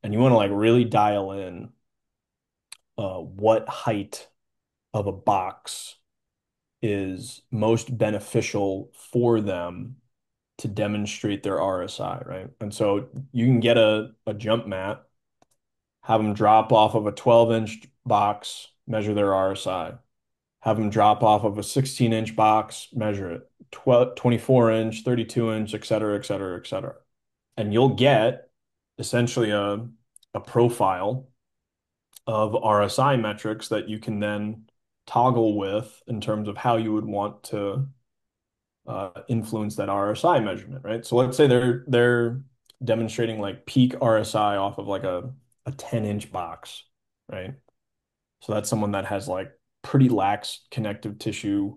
[SPEAKER 2] And you want to like really dial in what height of a box is most beneficial for them to demonstrate their RSI, right? And so you can get a jump mat, have them drop off of a 12-inch box, measure their RSI. Have them drop off of a 16-inch box, measure it, 12, 24-inch, 32-inch, et cetera, et cetera, et cetera. And you'll get essentially a profile of RSI metrics that you can then toggle with in terms of how you would want to influence that RSI measurement, right? So let's say they're demonstrating like peak RSI off of like a 10-inch box, right? So that's someone that has like pretty lax connective tissue,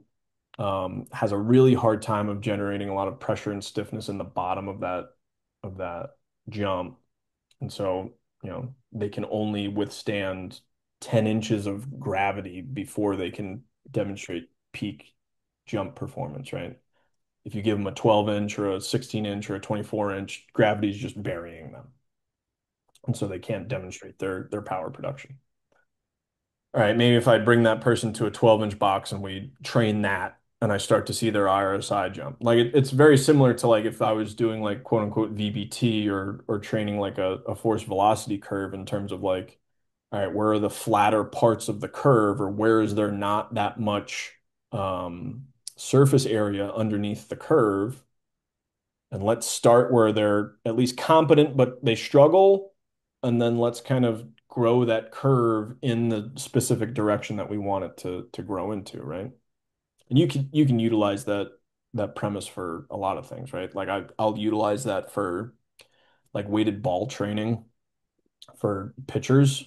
[SPEAKER 2] has a really hard time of generating a lot of pressure and stiffness in the bottom of that jump. And so, they can only withstand 10 inches of gravity before they can demonstrate peak jump performance, right? If you give them a 12-inch or a 16-inch or a 24-inch, gravity is just burying them. And so they can't demonstrate their power production. All right, maybe if I bring that person to a 12-inch box and we train that and I start to see their RSI jump. Like it's very similar to like if I was doing like quote unquote VBT or training like a force velocity curve in terms of like, all right, where are the flatter parts of the curve or where is there not that much surface area underneath the curve? And let's start where they're at least competent, but they struggle. And then let's kind of grow that curve in the specific direction that we want it to grow into, right? And you can utilize that premise for a lot of things, right? Like I'll utilize that for like weighted ball training for pitchers.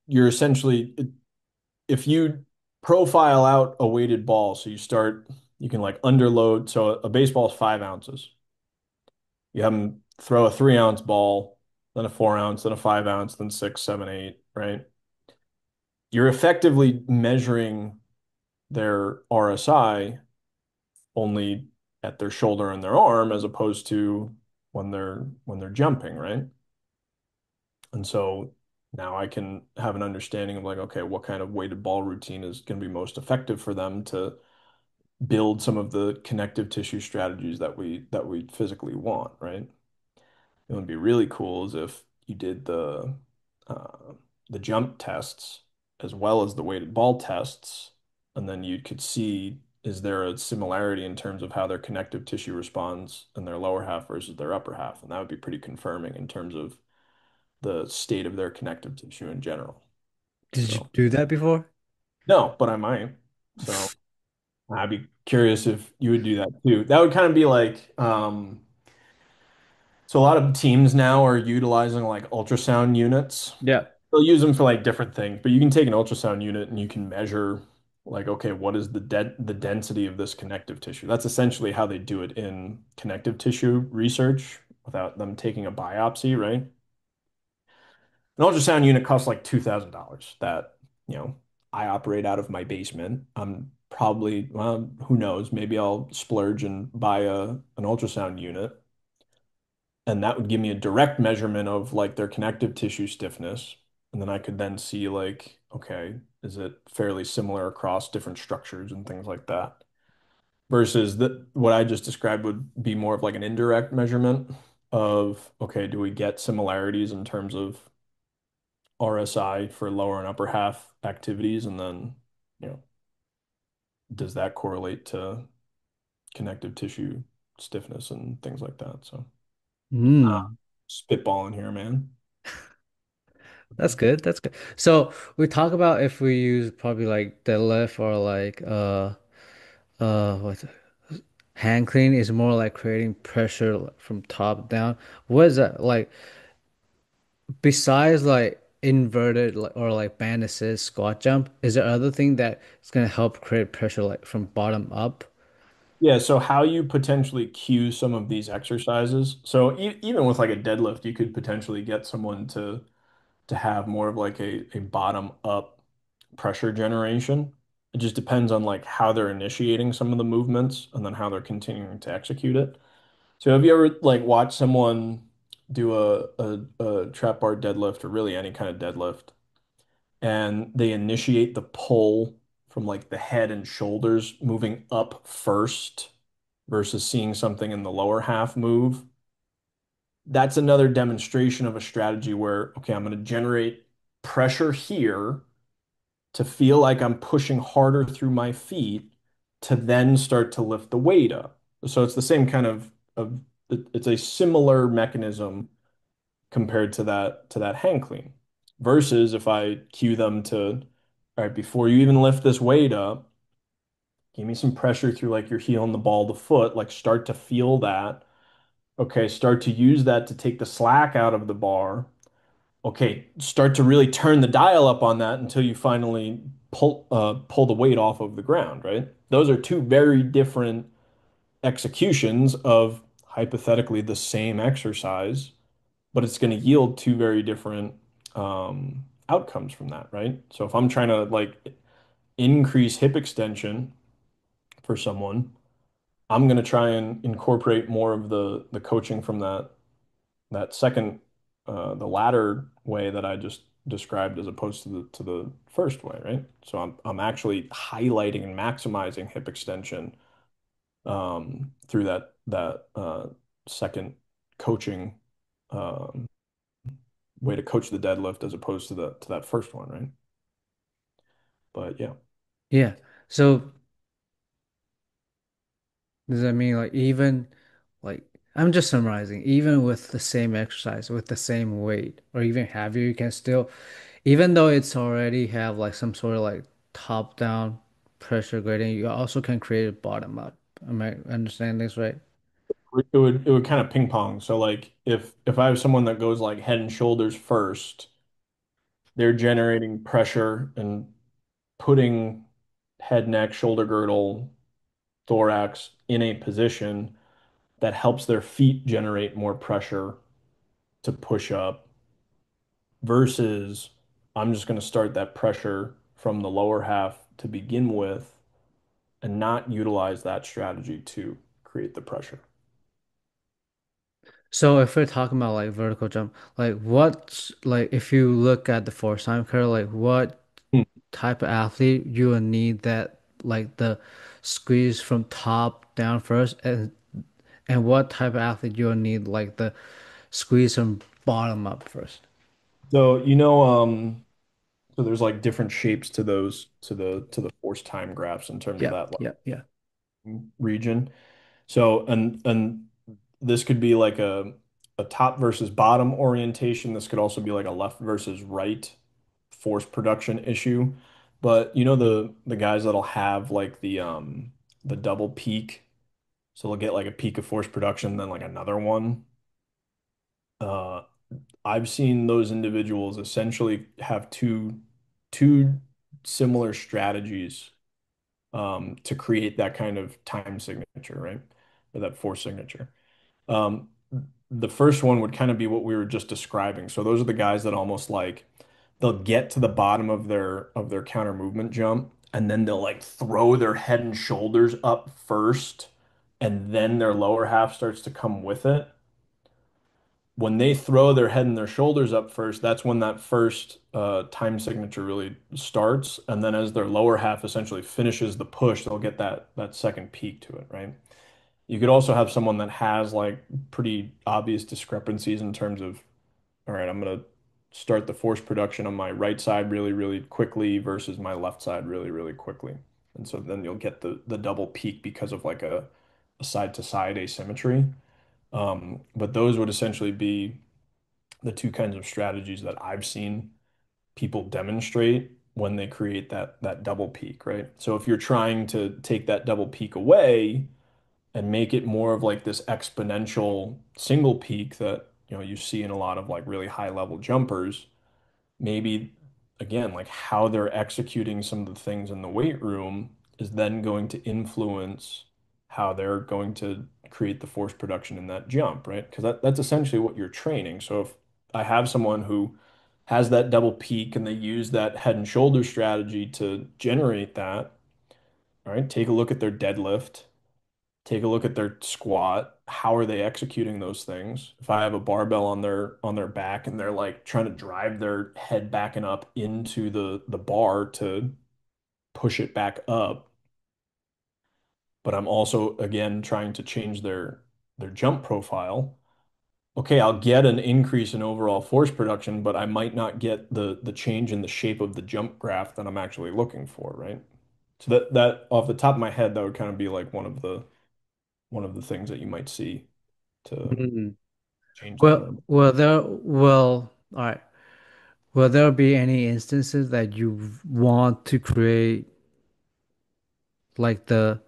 [SPEAKER 2] You're essentially if you profile out a weighted ball, so you can like underload. So a baseball is 5 ounces. You have them throw a 3 ounce ball, then a 4 ounce, then a 5 ounce, then six, seven, eight, right? You're effectively measuring their RSI only at their shoulder and their arm as opposed to when they're jumping, right? And so now I can have an understanding of like, okay, what kind of weighted ball routine is going to be most effective for them to build some of the connective tissue strategies that we physically want, right? It would be really cool is if you did uh, the jump tests as well as the weighted ball tests, and then you could see is there a similarity in terms of how their connective tissue responds in their lower half versus their upper half, and that would be pretty confirming in terms of the state of their connective tissue in general.
[SPEAKER 1] Did you
[SPEAKER 2] So
[SPEAKER 1] do that before?
[SPEAKER 2] no, but I might. So I'd be curious if you would do that too. That would kind of be like so a lot of teams now are utilizing like ultrasound units.
[SPEAKER 1] Yeah.
[SPEAKER 2] They'll use them for like different things, but you can take an ultrasound unit and you can measure like, okay, what is the density of this connective tissue? That's essentially how they do it in connective tissue research without them taking a biopsy, right? An ultrasound unit costs like $2,000 that, you know, I operate out of my basement. I'm probably, well, who knows, maybe I'll splurge and buy an ultrasound unit and that would give me a direct measurement of like their connective tissue stiffness. And then I could then see like, okay, is it fairly similar across different structures and things like that? Versus what I just described would be more of like an indirect measurement of, okay, do we get similarities in terms of RSI for lower and upper half activities? And then, you know, does that correlate to connective tissue stiffness and things like that? So,
[SPEAKER 1] Hmm.
[SPEAKER 2] spitballing here, man.
[SPEAKER 1] That's good. That's good. So we talk about if we use probably like deadlift or like what hand clean is more like creating pressure from top down. What is that like besides like inverted or like band assist squat jump? Is there other thing that is gonna help create pressure like from bottom up?
[SPEAKER 2] Yeah, so how you potentially cue some of these exercises. So even with like a deadlift, you could potentially get someone to have more of like a bottom up pressure generation. It just depends on like how they're initiating some of the movements and then how they're continuing to execute it. So have you ever like watched someone do a trap bar deadlift or really any kind of deadlift and they initiate the pull from like the head and shoulders moving up first versus seeing something in the lower half move. That's another demonstration of a strategy where, okay, I'm going to generate pressure here to feel like I'm pushing harder through my feet to then start to lift the weight up. So it's the same kind of it's a similar mechanism compared to that hang clean. Versus if I cue them to all right, before you even lift this weight up, give me some pressure through like your heel and the ball of the foot, like start to feel that. Okay, start to use that to take the slack out of the bar. Okay, start to really turn the dial up on that until you finally pull the weight off of the ground, right? Those are two very different executions of hypothetically the same exercise, but it's going to yield two very different outcomes from that, right? So if I'm trying to like increase hip extension for someone, I'm going to try and incorporate more of the coaching from that second the latter way that I just described as opposed to the first way, right? So I'm actually highlighting and maximizing hip extension through that second coaching um, way to coach the deadlift as opposed to the to that first one, right? But yeah.
[SPEAKER 1] Yeah. So does that mean like even like I'm just summarizing, even with the same exercise, with the same weight, or even heavier, you can still, even though it's already have like some sort of like top down pressure gradient, you also can create a bottom up. Am I understanding this right?
[SPEAKER 2] It would kind of ping pong. So like if I have someone that goes like head and shoulders first, they're generating pressure and putting head, neck, shoulder girdle, thorax in a position that helps their feet generate more pressure to push up versus I'm just going to start that pressure from the lower half to begin with and not utilize that strategy to create the pressure.
[SPEAKER 1] So if we're talking about like vertical jump, like what like if you look at the force time curve, like what
[SPEAKER 2] Hmm.
[SPEAKER 1] type of athlete you will need that like the squeeze from top down first and what type of athlete you'll need like the squeeze from bottom up first.
[SPEAKER 2] So so there's like different shapes to those to the force time graphs in terms of
[SPEAKER 1] Yeah,
[SPEAKER 2] that
[SPEAKER 1] yeah, yeah.
[SPEAKER 2] region. So and this could be like a top versus bottom orientation. This could also be like a left versus right force production issue. But you know the guys that'll have like the double peak. So they'll get like a peak of force production, then like another one. Uh I've seen those individuals essentially have two similar strategies to create that kind of time signature, right? Or that force signature. Um, the first one would kind of be what we were just describing. So those are the guys that almost like they'll get to the bottom of their counter movement jump and then they'll like throw their head and shoulders up first and then their lower half starts to come with it. When they throw their head and their shoulders up first, that's when that first time signature really starts. And then as their lower half essentially finishes the push, they'll get that second peak to it, right? You could also have someone that has like pretty obvious discrepancies in terms of, all right, I'm going to start the force production on my right side really, really quickly versus my left side really, really quickly. And so then you'll get the double peak because of like a side to side asymmetry. But those would essentially be the two kinds of strategies that I've seen people demonstrate when they create that double peak, right? So if you're trying to take that double peak away, and make it more of like this exponential single peak that you see in a lot of like really high level jumpers, maybe again like how they're executing some of the things in the weight room is then going to influence how they're going to create the force production in that jump, right? Because that's essentially what you're training. So if I have someone who has that double peak and they use that head and shoulder strategy to generate that, all right, take a look at their deadlift. Take a look at their squat. How are they executing those things? If I have a barbell on their back and they're like trying to drive their head back and up into the bar to push it back up, but I'm also again trying to change their jump profile. Okay, I'll get an increase in overall force production, but I might not get the change in the shape of the jump graph that I'm actually looking for, right? So that off the top of my head, that would kind of be like one of the things that you might see to
[SPEAKER 1] Mhm.
[SPEAKER 2] change that.
[SPEAKER 1] Well, all right. will there be any instances that you want to create like the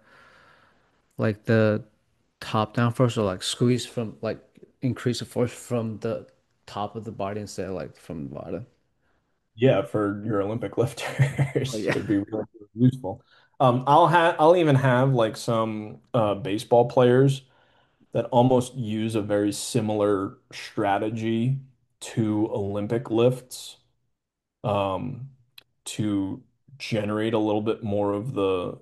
[SPEAKER 1] top down force or like squeeze from like increase the force from the top of the body instead of like from the bottom?
[SPEAKER 2] Yeah, for your Olympic
[SPEAKER 1] Oh
[SPEAKER 2] lifters,
[SPEAKER 1] yeah.
[SPEAKER 2] it'd be really useful. I'll even have like some baseball players that almost use a very similar strategy to Olympic lifts, um, to generate a little bit more of the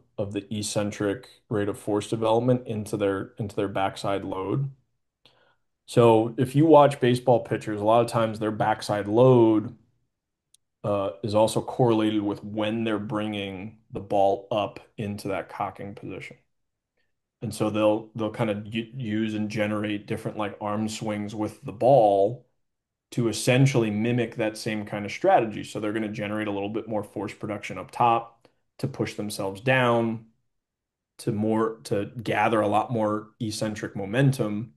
[SPEAKER 2] eccentric rate of force development into their backside load. So if you watch baseball pitchers, a lot of times their backside load is also correlated with when they're bringing the ball up into that cocking position. And so they'll kind of use and generate different like arm swings with the ball to essentially mimic that same kind of strategy. So they're going to generate a little bit more force production up top to push themselves down to gather a lot more eccentric momentum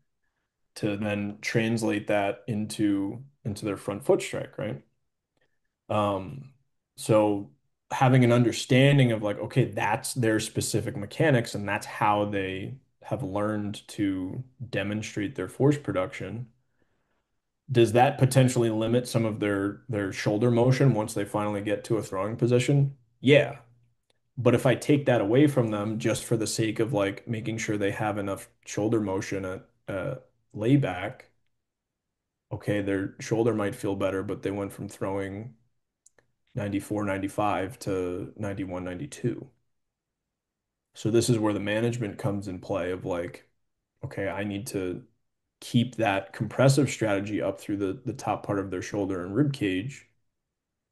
[SPEAKER 2] to then translate that into their front foot strike, right? Um, so having an understanding of like, okay, that's their specific mechanics and that's how they have learned to demonstrate their force production. Does that potentially limit some of their shoulder motion once they finally get to a throwing position? Yeah. But if I take that away from them just for the sake of like making sure they have enough shoulder motion at layback, okay, their shoulder might feel better, but they went from throwing 94, 95 to 91, 92. So this is where the management comes in play of like, okay, I need to keep that compressive strategy up through the top part of their shoulder and rib cage,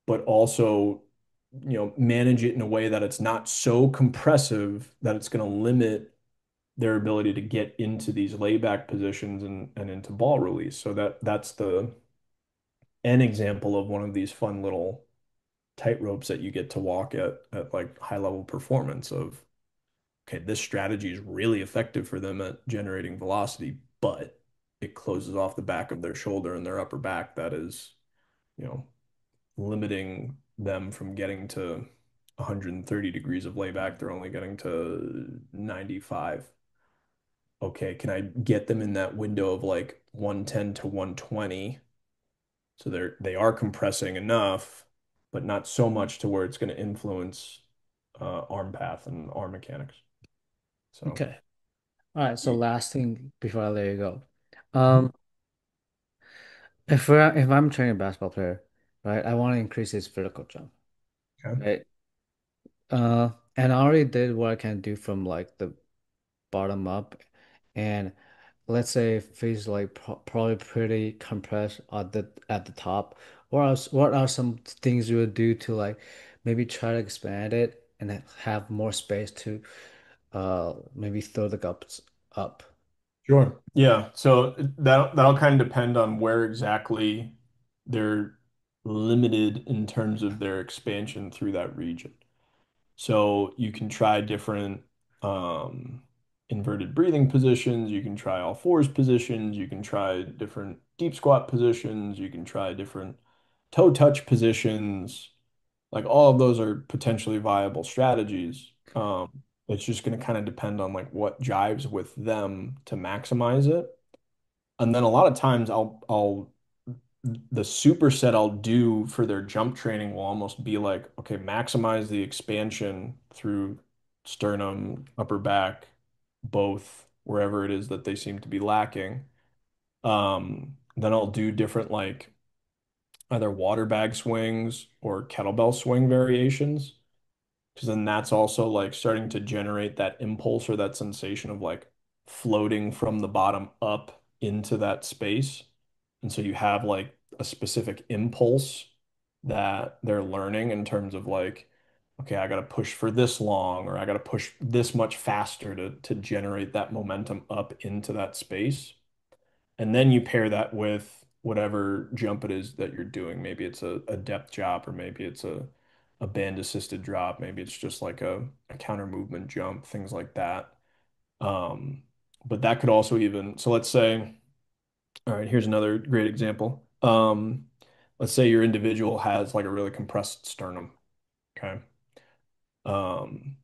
[SPEAKER 2] but also, manage it in a way that it's not so compressive that it's going to limit their ability to get into these layback positions and into ball release. So that's the an example of one of these fun little tightropes that you get to walk at like high level performance of, okay, this strategy is really effective for them at generating velocity, but it closes off the back of their shoulder and their upper back that is, you know, limiting them from getting to 130 degrees of layback. They're only getting to 95. Okay, can I get them in that window of like 110 to 120? So they are compressing enough, but not so much to where it's going to influence arm path and arm mechanics. So
[SPEAKER 1] Okay. All right. So last thing before I let you go.
[SPEAKER 2] Mhm.
[SPEAKER 1] Um, if I'm training a basketball player, right, I want to increase his vertical jump,
[SPEAKER 2] Okay.
[SPEAKER 1] right? And I already did what I can do from like the bottom up, and let's say if he's like probably pretty compressed at the top, what are some things you would do to like maybe try to expand it and have more space to maybe throw the cups up?
[SPEAKER 2] Sure. Yeah. So that'll kind of depend on where exactly they're limited in terms of their expansion through that region. So you can try different um, inverted breathing positions. You can try all fours positions. You can try different deep squat positions. You can try different toe touch positions. Like all of those are potentially viable strategies. It's just going to kind of depend on like what jives with them to maximize it. And then a lot of times I'll the superset I'll do for their jump training will almost be like, okay, maximize the expansion through sternum, upper back, both wherever it is that they seem to be lacking. Then I'll do different like either water bag swings or kettlebell swing variations. Because then that's also like starting to generate that impulse or that sensation of like floating from the bottom up into that space. And so you have like a specific impulse that they're learning in terms of like, okay, I got to push for this long or I got to push this much faster to generate that momentum up into that space. And then you pair that with whatever jump it is that you're doing. Maybe it's a depth drop, or maybe it's a band assisted drop. Maybe it's just like a counter movement jump, things like that. Um, but that could also even, so let's say, all right, here's another great example. let's say your individual has like a really compressed sternum. Okay. Um,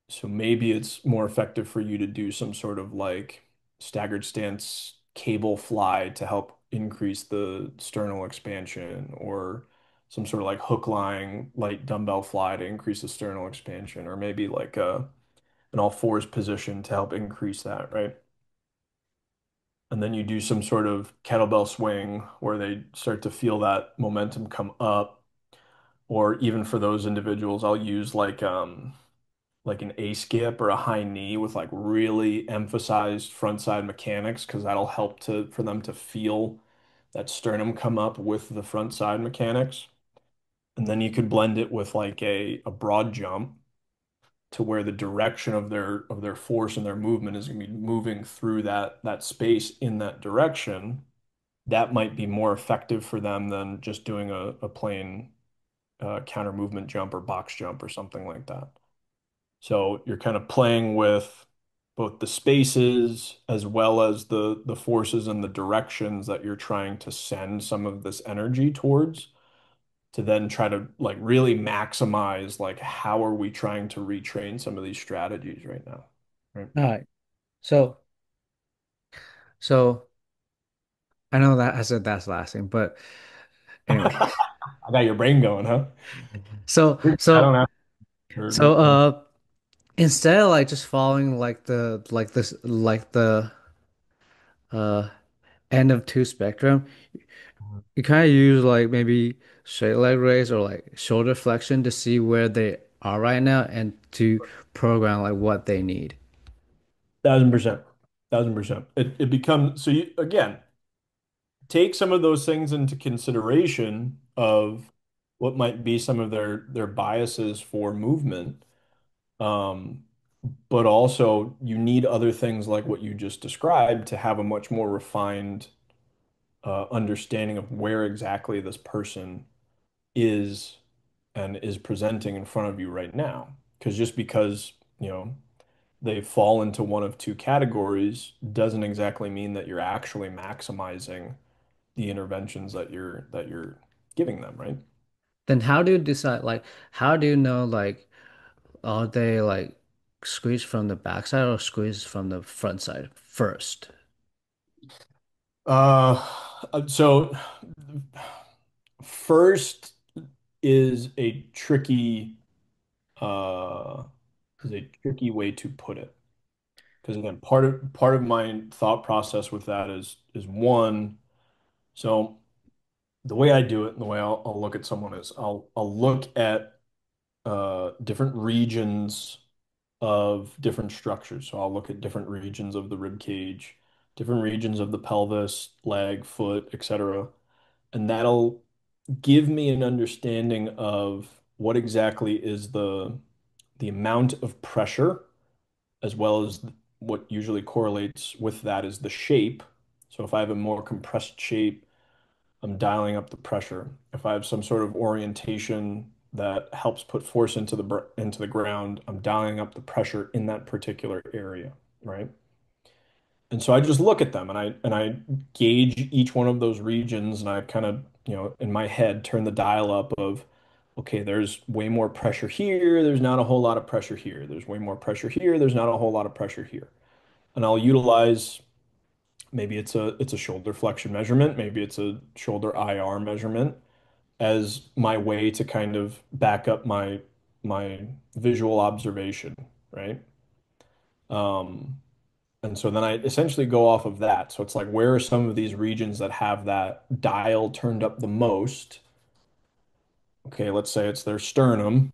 [SPEAKER 2] so maybe it's more effective for you to do some sort of like staggered stance cable fly to help increase the sternal expansion, or some sort of like hook lying light dumbbell fly to increase the sternal expansion, or maybe like an all fours position to help increase that, right? And then you do some sort of kettlebell swing where they start to feel that momentum come up. Or even for those individuals, I'll use like an A skip or a high knee with like really emphasized front side mechanics, because that'll help to for them to feel that sternum come up with the front side mechanics. And then you could blend it with like a broad jump to where the direction of their force and their movement is going to be moving through that space in that direction. That might be more effective for them than just doing a plain counter movement jump or box jump or something like that. So you're kind of playing with both the spaces as well as the forces and the directions that you're trying to send some of this energy towards, to then try to like really maximize like how are we trying to retrain some of these strategies right now. Right.
[SPEAKER 1] All right. So, so I know that I said that's last thing, but anyway.
[SPEAKER 2] I got your brain going, huh?
[SPEAKER 1] So,
[SPEAKER 2] I don't
[SPEAKER 1] so,
[SPEAKER 2] have to.
[SPEAKER 1] so, instead of like just following like the uh end of two spectrum, you kind of use like maybe straight leg raise or like shoulder flexion to see where they are right now and to program like what they need.
[SPEAKER 2] 1000%. 1000%. It becomes so you again take some of those things into consideration of what might be some of their biases for movement. Um, but also you need other things like what you just described to have a much more refined understanding of where exactly this person is and is presenting in front of you right now. Because just because, they fall into one of two categories doesn't exactly mean that you're actually maximizing the interventions that you're giving them, right?
[SPEAKER 1] Then how do you decide like how do you know like are they like squeeze from the backside or squeeze from the front side first?
[SPEAKER 2] Uh, so first is a tricky uh is a tricky way to put it. Because again, part of my thought process with that is one, so the way I do it and the way I'll look at someone is I'll look at different regions of different structures. So I'll look at different regions of the rib cage, different regions of the pelvis, leg, foot, etc. And that'll give me an understanding of what exactly is the amount of pressure, as well as what usually correlates with that is the shape. So if I have a more compressed shape, I'm dialing up the pressure. If I have some sort of orientation that helps put force into the ground, I'm dialing up the pressure in that particular area, right? And so I just look at them and I gauge each one of those regions, and I kind of, in my head turn the dial up of, okay, there's way more pressure here, there's not a whole lot of pressure here. There's way more pressure here, there's not a whole lot of pressure here. And I'll utilize, maybe it's a shoulder flexion measurement, maybe it's a shoulder IR measurement as my way to kind of back up my visual observation, right? Um, and so then I essentially go off of that. So it's like, where are some of these regions that have that dial turned up the most? Okay, let's say it's their sternum.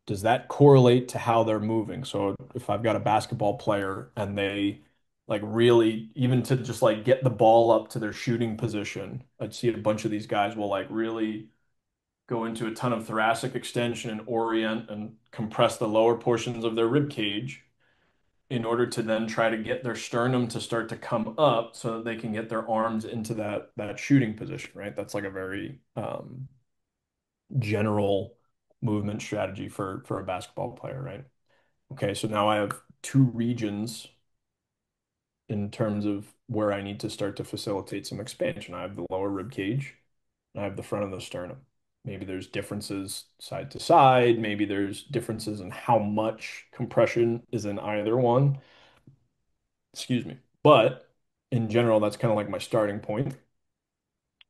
[SPEAKER 2] Does that correlate to how they're moving? So if I've got a basketball player and they like really, even to just like get the ball up to their shooting position, I'd see a bunch of these guys will like really go into a ton of thoracic extension and orient and compress the lower portions of their rib cage in order to then try to get their sternum to start to come up so that they can get their arms into that shooting position, right? That's like a very general movement strategy for a basketball player, right? Okay, so now I have two regions in terms of where I need to start to facilitate some expansion. I have the lower rib cage and I have the front of the sternum. Maybe there's differences side to side. Maybe there's differences in how much compression is in either one. Excuse me. But in general, that's kind of like my starting point.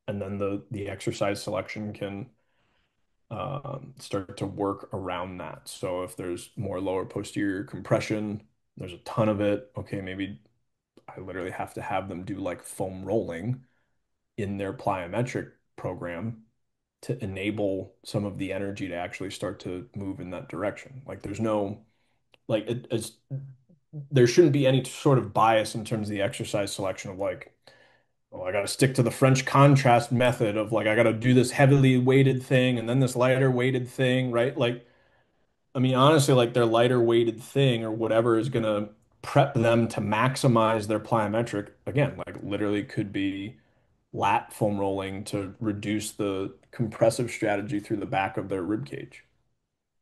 [SPEAKER 2] And then the exercise selection can start to work around that. So if there's more lower posterior compression, there's a ton of it. Okay, maybe I literally have to have them do like foam rolling in their plyometric program to enable some of the energy to actually start to move in that direction. Like there's no like there shouldn't be any sort of bias in terms of the exercise selection of like, oh, I got to stick to the French contrast method of like I got to do this heavily weighted thing and then this lighter weighted thing, right? Like I mean honestly like their lighter weighted thing or whatever is going to prep them to maximize their plyometric again, like literally could be lat foam rolling to reduce the compressive strategy through the back of their rib cage.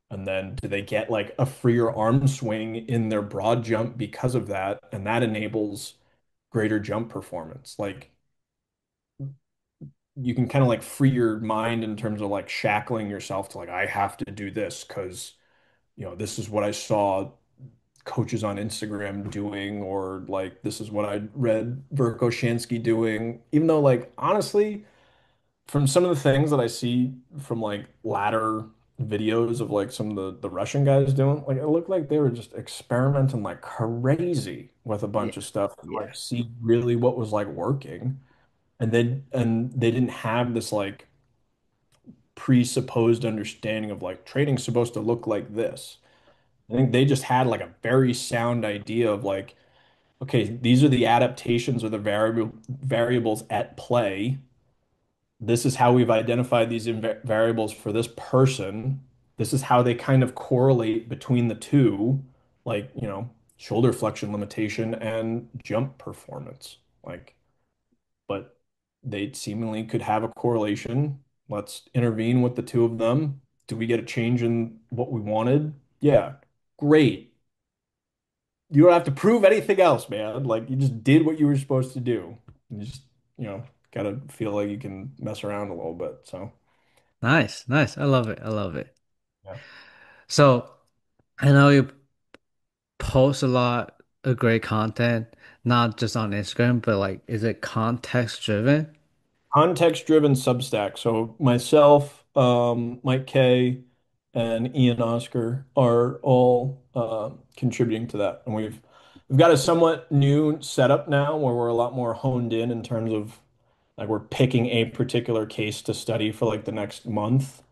[SPEAKER 2] And then do they get like a freer arm swing in their broad jump because of that? And that enables greater jump performance. Like you can kind of like free your mind in terms of like shackling yourself to like, I have to do this because, this is what I saw coaches on Instagram doing, or like this is what I read Verkoshansky doing. Even though like honestly, from some of the things that I see from like ladder videos of like some of the Russian guys doing, like it looked like they were just experimenting like crazy with a
[SPEAKER 1] Yeah,
[SPEAKER 2] bunch of stuff to
[SPEAKER 1] yeah,
[SPEAKER 2] like see really what was like working. And they didn't have this like presupposed understanding of like training's supposed to look like this. I think they just had like a very sound idea of like, okay, these are the adaptations or the variables at play. This is how we've identified these variables for this person. This is how they kind of correlate between the two, like, shoulder flexion limitation and jump performance. Like, but they seemingly could have a correlation. Let's intervene with the two of them. Do we get a change in what we wanted? Yeah, great. You don't have to prove anything else, man. Like, you just did what you were supposed to do. You just, gotta feel like you can mess around a little bit. So.
[SPEAKER 1] nice, nice. I love it. I love it.
[SPEAKER 2] Yeah.
[SPEAKER 1] So I know you post a lot of great content, not just on Instagram, but like, is it context driven?
[SPEAKER 2] Context-driven Substack. So myself, Mike K, and Ian Oscar are all contributing to that, and we've got a somewhat new setup now where we're a lot more honed in terms of like we're picking a particular case to study for like the next month,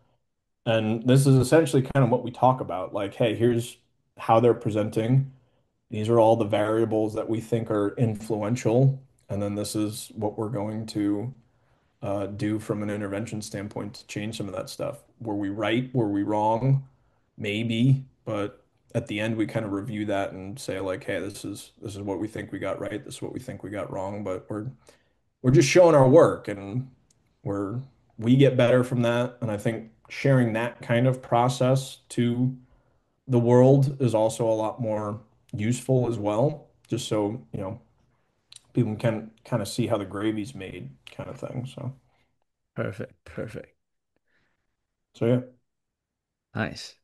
[SPEAKER 2] and this is essentially kind of what we talk about. Like, hey, here's how they're presenting. These are all the variables that we think are influential, and then this is what we're going to do from an intervention standpoint to change some of that stuff. Were we right? Were we wrong? Maybe, but at the end we kind of review that and say like, hey, this is what we think we got right. This is what we think we got wrong. But we're just showing our work and we're we get better from that. And I think sharing that kind of process to the world is also a lot more useful as well. Just so, people can kind of see how the gravy's made kind of thing. So
[SPEAKER 1] Perfect, perfect.
[SPEAKER 2] yeah.
[SPEAKER 1] Nice.